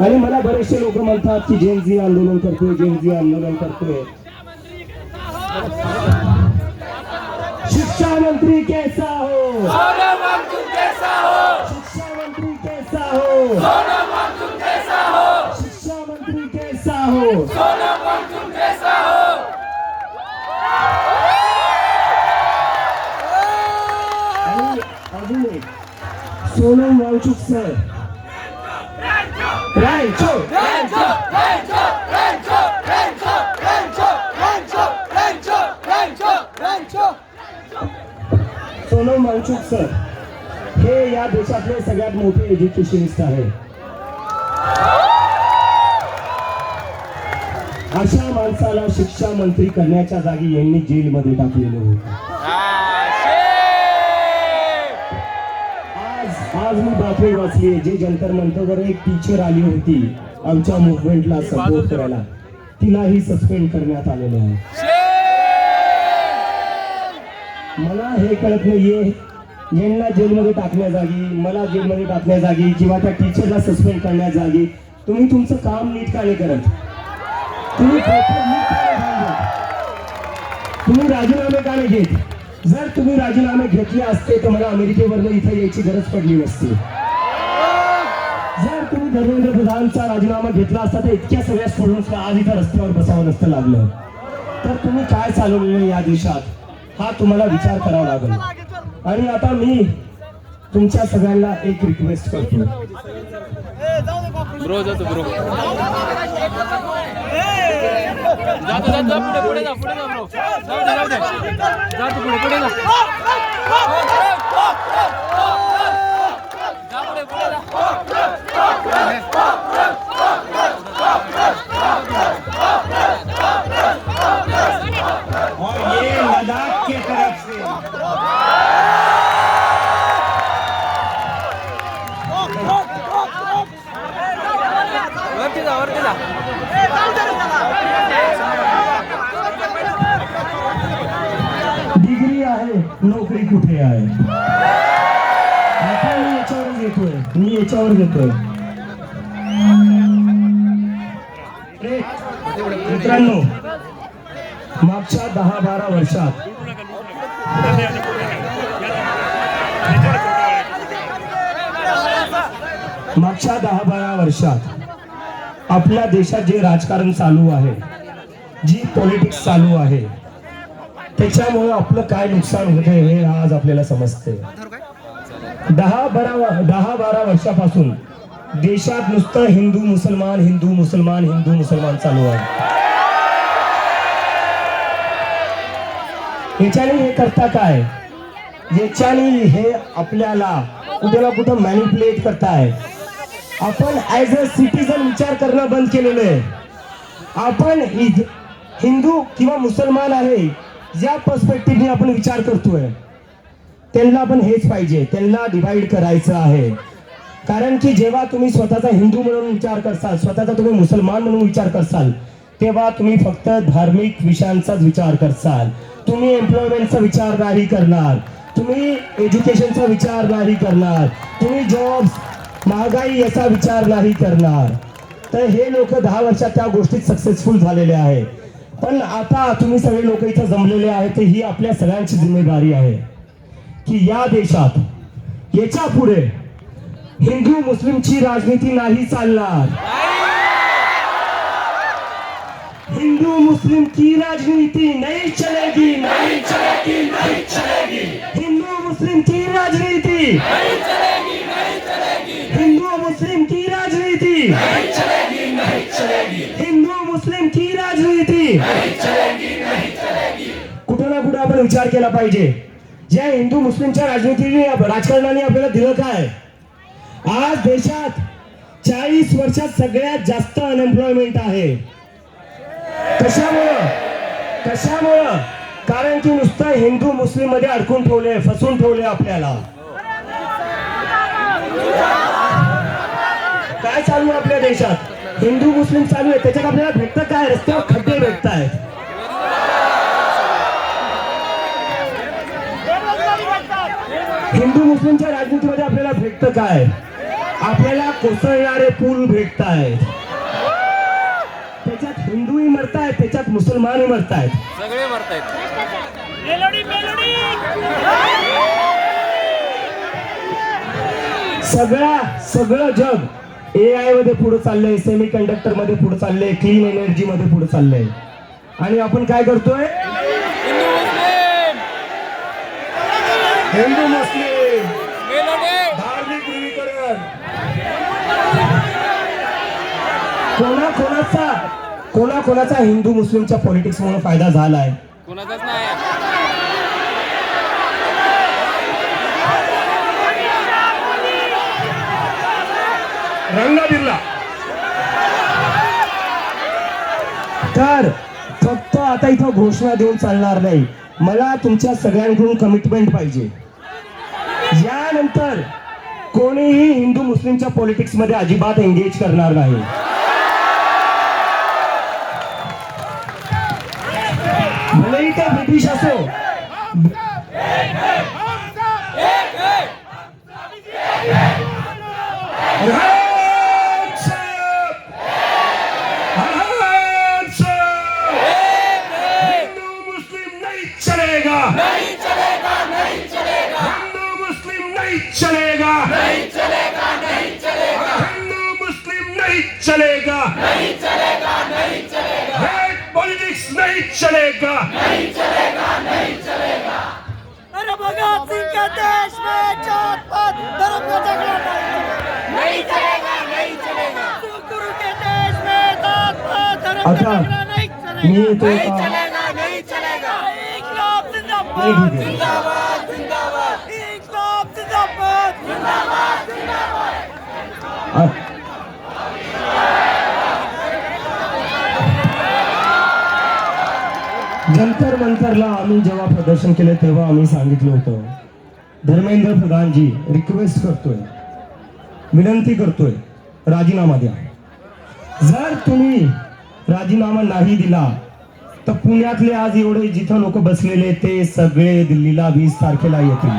आणि मला बरेचसे लोक म्हणतात की जेनझी आंदोलन करतोय, जेनझी आंदोलन करतोय. शिक्षा मंत्री कैसा हो, शिक्षा मंत्री कैसा हो, शिक्षा मंत्री कैसा हो. आणि अजून एक सोनम वांगचुक सर, सोनम वांगचुक सर हे या देशातले सगळ्यात मोठे एज्युकेशनिस्ट आहेत. अशा माणसाला शिक्षा मंत्री करण्याच्या जागी यांनी जेलमध्ये टाकलेलं होतं. आज मी बातमी वाचली आहे, जे जंतर मंतरवर एक टीचर आली होती आमच्या मुवमेंटला सपोर्ट करायला, तिलाही सस्पेंड करण्यात आलेलं आहे. मला हे कळत नाहीये, यांना जेलमध्ये टाकण्या जागी, मला जेलमध्ये टाकण्या जागी किंवा त्या टीचरला सस्पेंड करण्या जागी तुम्ही तुमचं काम नीट का नाही करत? तुम्ही राजीनामे का नाही घेत? जर तुम्ही राजीनामे घेतले असते तर मला अमेरिकेवरनं इथे यायची गरज पडली नसती. जर तुम्ही धर्मेंद्र प्रधानचा राजीनामा घेतला असता तर इतक्या सगळ्या स्टुडंट्सला आज इथं रस्त्यावर बसावं नसतं लागलं. तर तुम्ही काय चालवलेलं या देशात हा तुम्हाला विचार करावा लागेल. आणि आता मी तुमच्या सगळ्यांना एक रिक्वेस्ट करतो. ब्रो जातो ब्रो जातो पुढे जा ब्रो जाऊ दे जातो पुढे जा और ये लद्दाख की तरफ से वरती जा डिग्री आहे, नोकरी कुठे आहे? आता मी याच्यावर घेतोय. मित्रांनो, मागच्या 10-12 वर्षात आपल्या देशात जे राजकारण चालू आहे, जी पॉलिटिक्स चालू आहे, त्याच्यामुळे आपलं काय नुकसान होते हे आज आपल्याला समजते. 10-12 वर्षापासून देशात नुसतं हिंदू मुसलमान चालू आहे. याच्याने हे करता काय? याच्याने हे आपल्याला कुठे ना कुठं मॅनिपुलेट करताय. आपण ऍज अ सिटीजन विचार करणं बंद केलेलं आहे. आपण हिंदू किंवा मुसलमान आहे या पर्स्पेक्टिव्हने आपण विचार करतोय. त्यांना पण हेच पाहिजे, त्यांना डिवाइड करायचं आहे. कारण की जेव्हा तुम्ही स्वतःचा हिंदू म्हणून विचार करसाल, स्वतःचा तुम्ही मुसलमान म्हणून विचार करसाल, तेव्हा तुम्ही फक्त धार्मिक विषयांचाच विचार करसाल. तुम्ही एम्प्लॉयमेंटचा विचार नाही करणार, तुम्ही एज्युकेशनचा विचार नाही करणार, तुम्ही जॉब्स, महागाई याचा विचार नाही करणार. तर हे लोक 10 वर्षात त्या गोष्टीत सक्सेसफुल झालेले आहे. पण आता तुम्ही सगळे लोक इथं जमलेले आहेत, तर ही आपल्या सगळ्यांची जिम्मेदारी आहे की या देशात याच्या पुढे हिंदू मुस्लिमची राजनीती नाही चालणार. हिंदू मुस्लिम की राजनीति नहीं चलेगी, नहीं चलेगी, नहीं चलेगी. हिंदू मुस्लिम की राजनीति नहीं चलेगी, नहीं चलेगी. हिंदू मुस्लिम की राजनीति नहीं चलेगी, नहीं चलेगी. हिंदू मुस्लिम की राजनीति नहीं चलेगी, नहीं चलेगी. कुठं ना कुठं आपण विचार केला पाहिजे. ज्या हिंदू मुस्लिमच्या राजनीतीने राजकारणाने आपल्याला दिलं काय? आज देशात 40 वर्षात सगळ्यात जास्त अनएम्प्लॉयमेंट आहे. कशामुळं? कारण की नुसतं हिंदू मुस्लिम मध्ये अडकून ठेवले, फसून ठेवले आपल्याला. काय चालू आहे आपल्या देशात? हिंदू मुस्लिम चालू आहे, त्याच्यात आपल्याला भेटतं काय? रस्त्यावर खड्डे भेटत आहेत. हिंदू मुस्लिमच्या राजनीतीमध्ये आपल्याला भेटतं काय? आपल्याला कोसळणारे पूल भेटत आहेत. त्याच्यात हिंदूही मरतायत, त्याच्यात मुसलमानही मरतायत, सगळे मरतायत. सगळं जग AI मध्ये पुढे चाललंय, सेमी कंडक्टर मध्ये पुढे चाललंय, क्लीन एनर्जी मध्ये पुढे चाललंय. आणि आपण काय करतोय? हिंदू मुस्लिम धार्मिक ध्रुवीकरण. कोणाचा हिंदू मुस्लिमच्या पॉलिटिक्स म्हणून फायदा झालाय? कोणाचाच नाही. रंग बिरला. तर फक्त आता इथं घोषणा देऊन चालणार नाही. मला तुमच्या सगळ्यांकडून कमिटमेंट पाहिजे. यानंतर कोणीही हिंदू मुस्लिमच्या पॉलिटिक्स मध्ये अजिबात एंगेज करणार नाही. भलेही ते ब्रिटिश असो, चलेगा, हिंदू मुस्लिम नहीं चलेगा, हिंदू मुस्लिम नहीं चलेगा, रेड पॉलिटिक्स नहीं चलेगा. अरे भगत सिंह के देश में जात पात धर्म का झगड़ा नहीं चलेगा, नहीं चलेगा. गुरु के देश में जात पात धर्म का अच्छा, झगड़ा नहीं मी चलेगा, तो नहीं चलेगा, नहीं चलेगा. इन्कलाब जिंदाबाद, जिंदाबाद, जिंदाबाद. इन्कलाब जिंदाबाद, जिंदाबाद, जिंदाबाद. जंतर मंतरला आम्ही जेव्हा प्रदर्शन केले तेव्हा आम्ही सांगितलं होतं, धर्मेंद्र प्रधानजी रिक्वेस्ट करतोय, विनंती करतोय, राजीनामा द्या. जर तुम्ही राजीनामा नाही दिला तर पुण्यातले आज एवढे जिथं लोक बसलेले ते सगळे दिल्लीला 20 तारखेला येतील.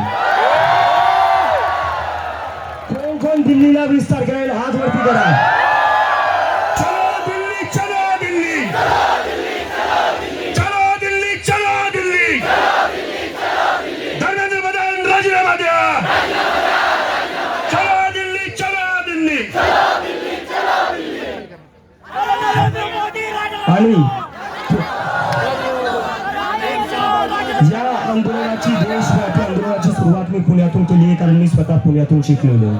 कोण कोण दिल्लीला 20 तारखेला येईल? हात वरती करा. चलो दिल्ली, चलो दिल्ली, चलो दिल्ली, चलो दिल्ली. धर्मेंद्र प्रधान राजीनामा द्या. चलो दिल्ली, चलो दिल्ली. आणि या आंदोलनाची देशव्यापी आंदोलनाची सुरुवात मी पुण्यातून केली आहे, कारण मी स्वतः पुण्यातून शिकलेलो आहे.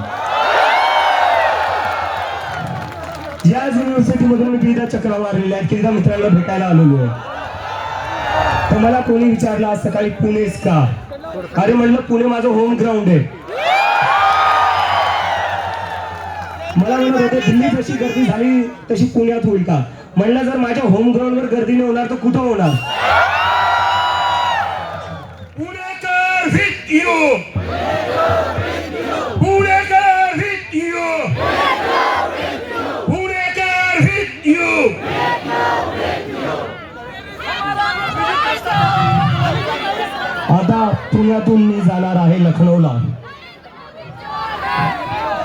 या युनिव्हर्सिटीमधून मी कितीदा चक्रा मारलेल्या आहेत, कितीदा मित्रांना भेटायला आलेलो आहे. तर मला कोणी विचारलं आज सकाळी पुणेच का, अरे म्हणलं पुणे माझं होम ग्राउंड आहे. मला म्हणत होते दिल्ली जशी गर्दी झाली तशी पुण्यात होईल का. म्हणलं जर माझ्या होम ग्राउंड वर गर्दी नाही होणार तर कुठं होणार. Punekar with you, Punekar with you, Punekar with you. आता पुण्यातून मी जाणार आहे लखनौला,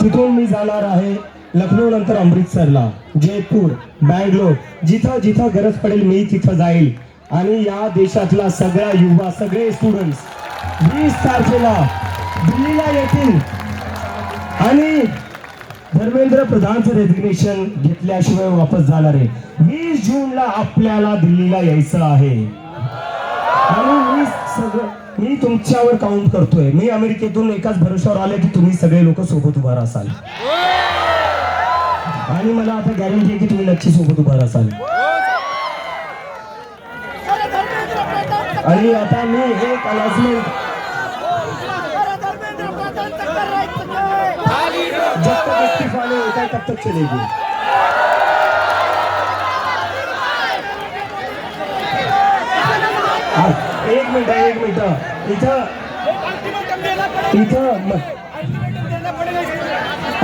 तिथून मी जाणार आहे लखनौ नंतर अमृतसरला, जयपूर, बँगलोर, जिथं जिथं गरज पडेल मी तिथं जाईल. आणि या देशातला सगळा युवा, सगळे स्टुडंट्स 20 तारखेला दिल्लीला येतील आणि धर्मेंद्र प्रधानचं रेजिग्नेशन घेतल्याशिवाय वापस जाणार आहे. 20 जूनला आपल्याला दिल्लीला यायचं आहे. आणि मी तुमच्यावर काउंट करतोय. मी अमेरिकेतून एकाच भरोश्यावर आले की तुम्ही सगळे लोक सोबत उभा असाल. आणि मला आता गॅरंटी आहे की तुम्ही नक्की सोबत उभा असाल. आणि आता मी एक अनाउन्समेंट, जब तक इस्तीफा नहीं होता है तब तक चलेगी. एक मिनिट इथं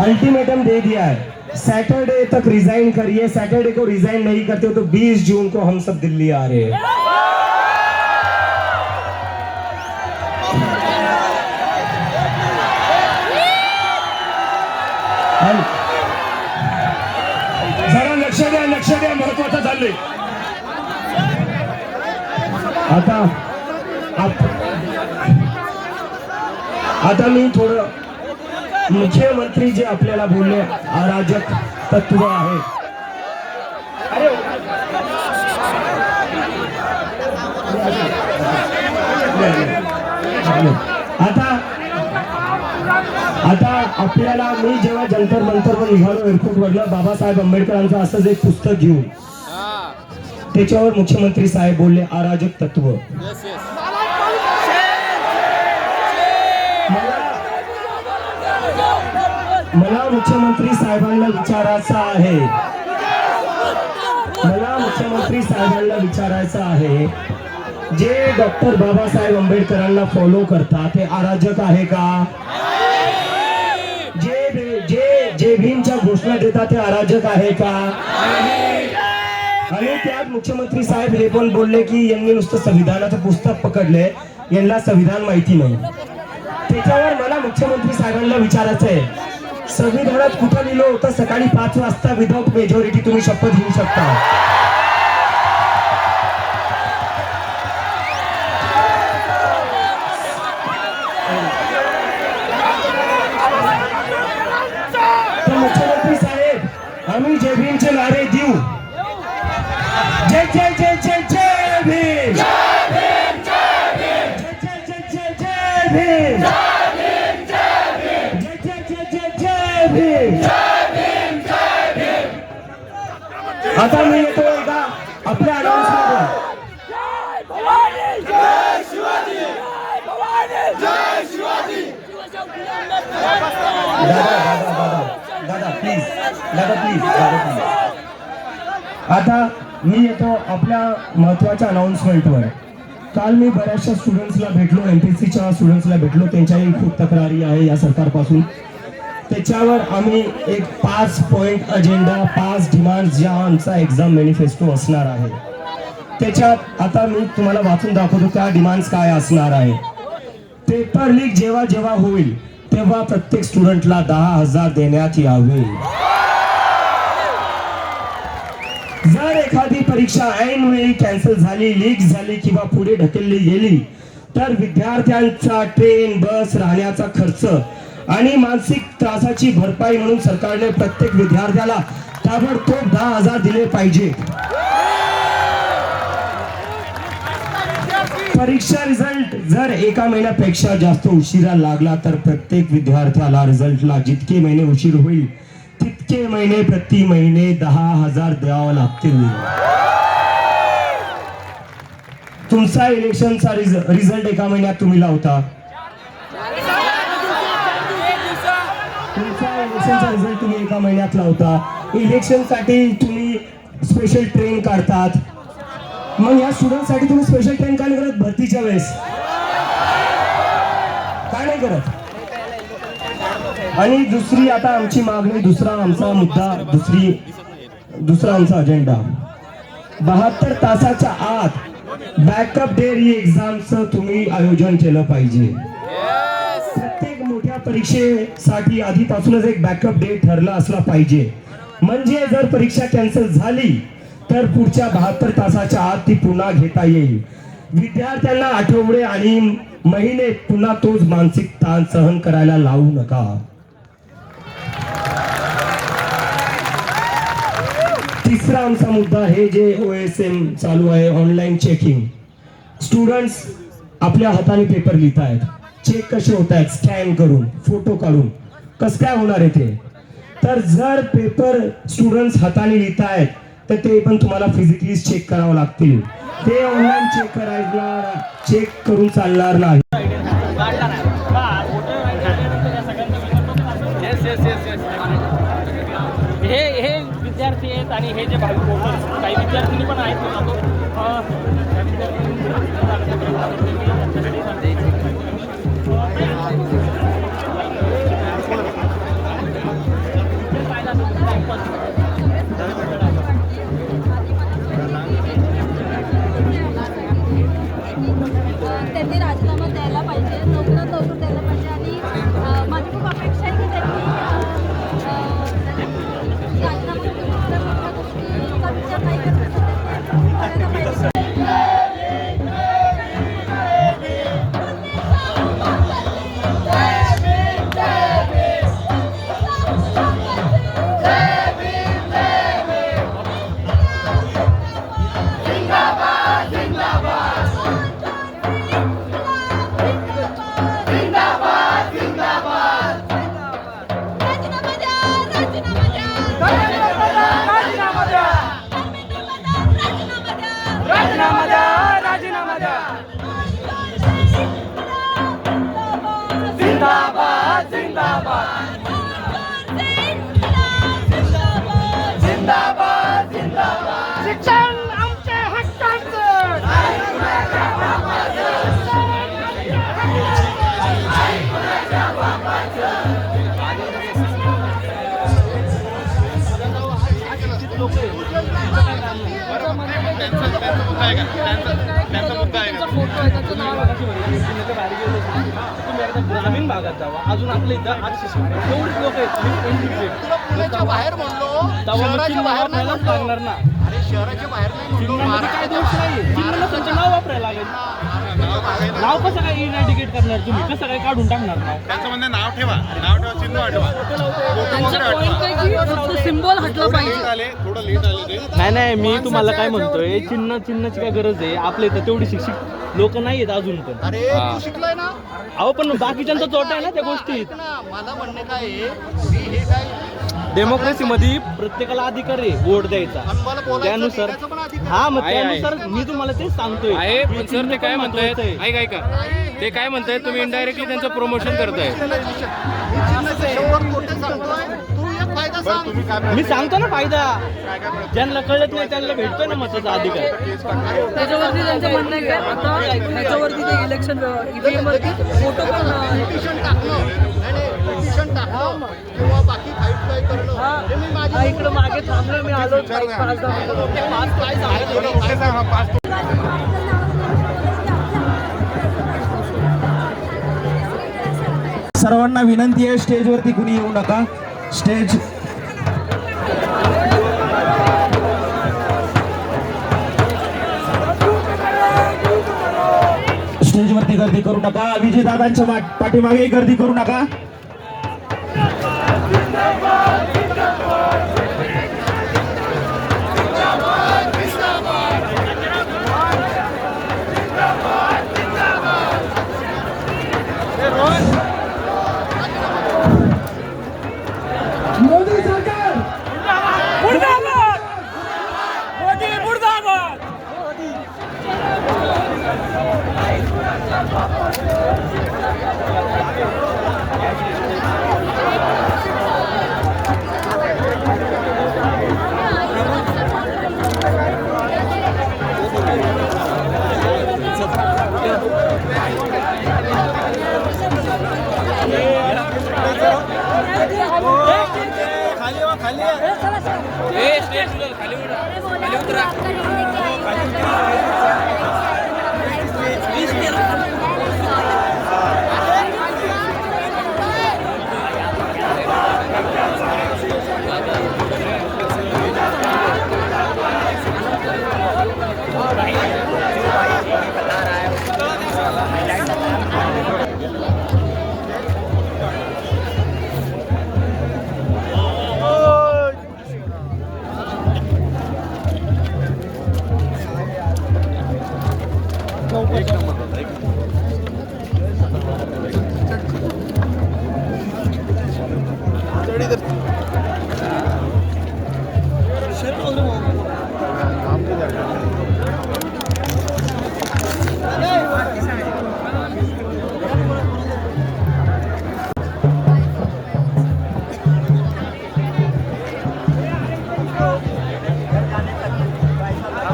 अल्टीमेटम दे दिया है. सैटरडे तक रिजाइन करिए. सैटरडे को रिजाइन नहीं करते हो तो 20 जून को हम सब दिल्ली आ रहे हैं. जरा लक्ष द्या, महत्वाचं चाललंय. आता मी थोडं मुख्यमंत्री जे आपल्याला बोलले अराजक तत्व आहे. आता आपल्याला मी जेव्हा जंतर मंतरवर निघालो एअरपोर्ट वरनं बाबासाहेब आंबेडकरांचं असंच एक पुस्तक घेऊन, त्याच्यावर मुख्यमंत्री साहेब बोलले अराजक तत्व. मला मुख्यमंत्री साहेबांना विचारायचं आहे, जे डॉक्टर बाबासाहेब आंबेडकरांना फॉलो करतात ते अराजक आहे का? जे भीमच्या घोषणा देतात ते अराजक आहे का? आणि त्यात मुख्यमंत्री साहेब हे पण बोलले की यांनी नुसतं संविधानाचं पुस्तक पकडले, यांना संविधान माहिती नाही. त्याच्यावर मला मुख्यमंत्री साहेबांना विचारायचं आहे, संविधानात कुठं लिहिलं होतं सकाळी 5 वाजता विदाउट मेजॉरिटी तुम्ही शपथ घेऊ शकता? तर मुख्यमंत्री साहेब, आम्ही जय भीमचे नारे देऊ. जय जय जय जय जय भीम, जय जय जय जय जय भीम, आता मी येतो एकदा आपल्या अनाउन्समेंट. दादा प्लीज. आता मी येतो आपल्या महत्वाच्या अनाउन्समेंटवर. काल मी बऱ्याचशा स्टुडंट्सला भेटलो, एमपीसीच्या स्टुडंट्सला भेटलो. त्यांच्याही खूप तक्रारी आहे या सरकारपासून. त्याच्यावर आम्ही एक 5 पॉइंट अजेंडा, 5 डिमांड्स ज्या आमचा एक्झाम मॅनिफेस्टो असणार आहे, त्याच्यात आता मी तुम्हाला वाचून दाखवतो त्या डिमांड्स काय असणार आहे. पेपर लीक जेव्हा जेव्हा होईल तेव्हा प्रत्येक स्टुडंटला 10,000 देण्यात यावे. जर एखादी परीक्षा ऐनवेळी कॅन्सल झाली, लीक झाली किंवा पुढे ढकलली गेली तर विद्यार्थ्यांचा ट्रेन, बस, राहण्याचा खर्च आणि मानसिक त्रासाची भरपाई म्हणून सरकारने प्रत्येक विद्यार्थ्याला ताबडतोब 10,000 दिले पाहिजे. परीक्षा रिझल्ट जर 1 महिन्यापेक्षा जास्त उशिरा लागला तर प्रत्येक विद्यार्थ्याला रिझल्टला जितके महिने उशीर होईल तितके महिने प्रति महिने 10,000 द्यावं लागतील. तुमचा इलेक्शनचा रिझल्ट 1 महिन्यात तुम्ही लावता, इलेक्शनचा रिझल्ट तुम्ही एका महिन्यात लावता, इलेक्शनसाठी तुम्ही स्पेशल ट्रेन काढतात, मग या स्टुडंटसाठी तुम्ही स्पेशल ट्रेन काय नाही करत भरतीच्या वेळेस? काय नाही करत? आणि दुसरी आता आमची मागणी, दुसरा आमचा मुद्दा, दुसरा आमचा अजेंडा, 72 तासाच्या आत बॅकअप डे री एक्झामचं तुम्ही आयोजन केलं पाहिजे. प्रत्येक मोठ्या परीक्षेसाठी आधीपासूनच एक बॅकअप डे ठरला असला पाहिजे, म्हणजे जर परीक्षा कॅन्सल झाली तर पुढच्या 72 तासाच्या आत ती पुन्हा घेता येईल. विद्यार्थ्यांना आठवडे आणि महिने पुन्हा तोच मानसिक ताण सहन करायला लावू नका. तिसरा आमचा मुद्दा, हे जे OSM चालू आहे, ऑनलाईन चेकिंग, स्टुडंट्स आपल्या हाताने पेपर लिहित आहेत, चेक कसे होत आहेत, स्कॅन करून, फोटो काढून, कसं काय होणार आहे ते? तर जर पेपर स्टुडंट्स हाताने लिहित आहेत तर ते पण तुम्हाला फिजिकली चेक करावं लागतील. ते ऑनलाईन चेक करून चालणार नाही. हे विद्यार्थी आहेत आणि हे जे भावी वोटर्स, काही विद्यार्थिनी पण आहेत. त्यांनी राजीनामा द्यायला पाहिजे, लवकरात लवकर द्यायला पाहिजे. आणि माझी खूप अपेक्षा आहे की त्यांनी राजीनामा देऊन दुसऱ्या मोठ्या गोष्टीचा विचार नाही करत करायला पाहिजे. शिक्षण आमच्या हक्काचं. ग्रामीण भागात जावा, अजून आपल्या इथं एवढीच लोक आहेत. बाहेर म्हणलो शहराच्या बाहेर नाही लागणार ना. अरे शहराच्या बाहेर नाही म्हणलो चिन्हामध्ये काय दोष नाही, चिन्हाला तुमचं नाव वापरायला लागेल. नाव कसं काय इरॅडिकेट करणार तुम्ही, कसं काय काढून टाकणार नाव? त्यांचं म्हणणं नाव ठेवा चिन्ह हटवा. सिम्बॉल हटला पाहिजे. थोडं लेट आले ते. नाही मी तुम्हाला काय म्हणतोय, चिन्हाची काय गरज आहे? आपल्या इथं तेवढी शिक्षित लोक नाही आहेत अजून पण. अरे तू शिकलाय ना. अहो पण बाकीच्यांचा तोटा आहे ना त्या गोष्टीत. ऐक ना, मला म्हणणे काय आहे, मी हे काय डेमोक्रेसी मध्ये प्रत्येकाला अधिकार आहे वोट द्यायचा. आणि मला बोलायचं, त्यानुसार लिहायचं पण अधिकार हा, मग आहे, आहे. त्यानुसार मी तुम्हाला तेच सांगतोय. आहे पण चिन्ह सर ते काय पण म्हणतायत, महत्त्वाचं आहे. ऐका ते काय म्हणतायत, तुम्ही इनडायरेक्टली त्यांचं प्रमोशन करताय. चिन्हाचे 100 खोटे सांगतोय. तू एक फायदा सांग. मी सांगतो ना फायदा, ज्यांना कळत नाही त्यांना भेटतोय ना मताचा अधिकार. त्याच्यावरती त्यांचं म्हणणं आहे काय, आता त्याच्यावरती ते इलेक्शन EVM वरती फोटो पण पिटिशन टाकलं किंवा बाकी फाईट काय करणं हे मी माझ्या इकडं मागे थांबलो, मी आलो 5-10 मिनिटं. ते पाच काय सांगतो. सर्वांना विनंती आहे, स्टेजवरती कुणी येऊ नका. स्टेजवरती गर्दी करू नका. विजयदादांच्या पाठीमागे गर्दी करू नका. मोदी सरकार मुर्दाबाद. मोदी मुर्दाबाद. खाली उतरा.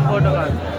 फोटो काढ.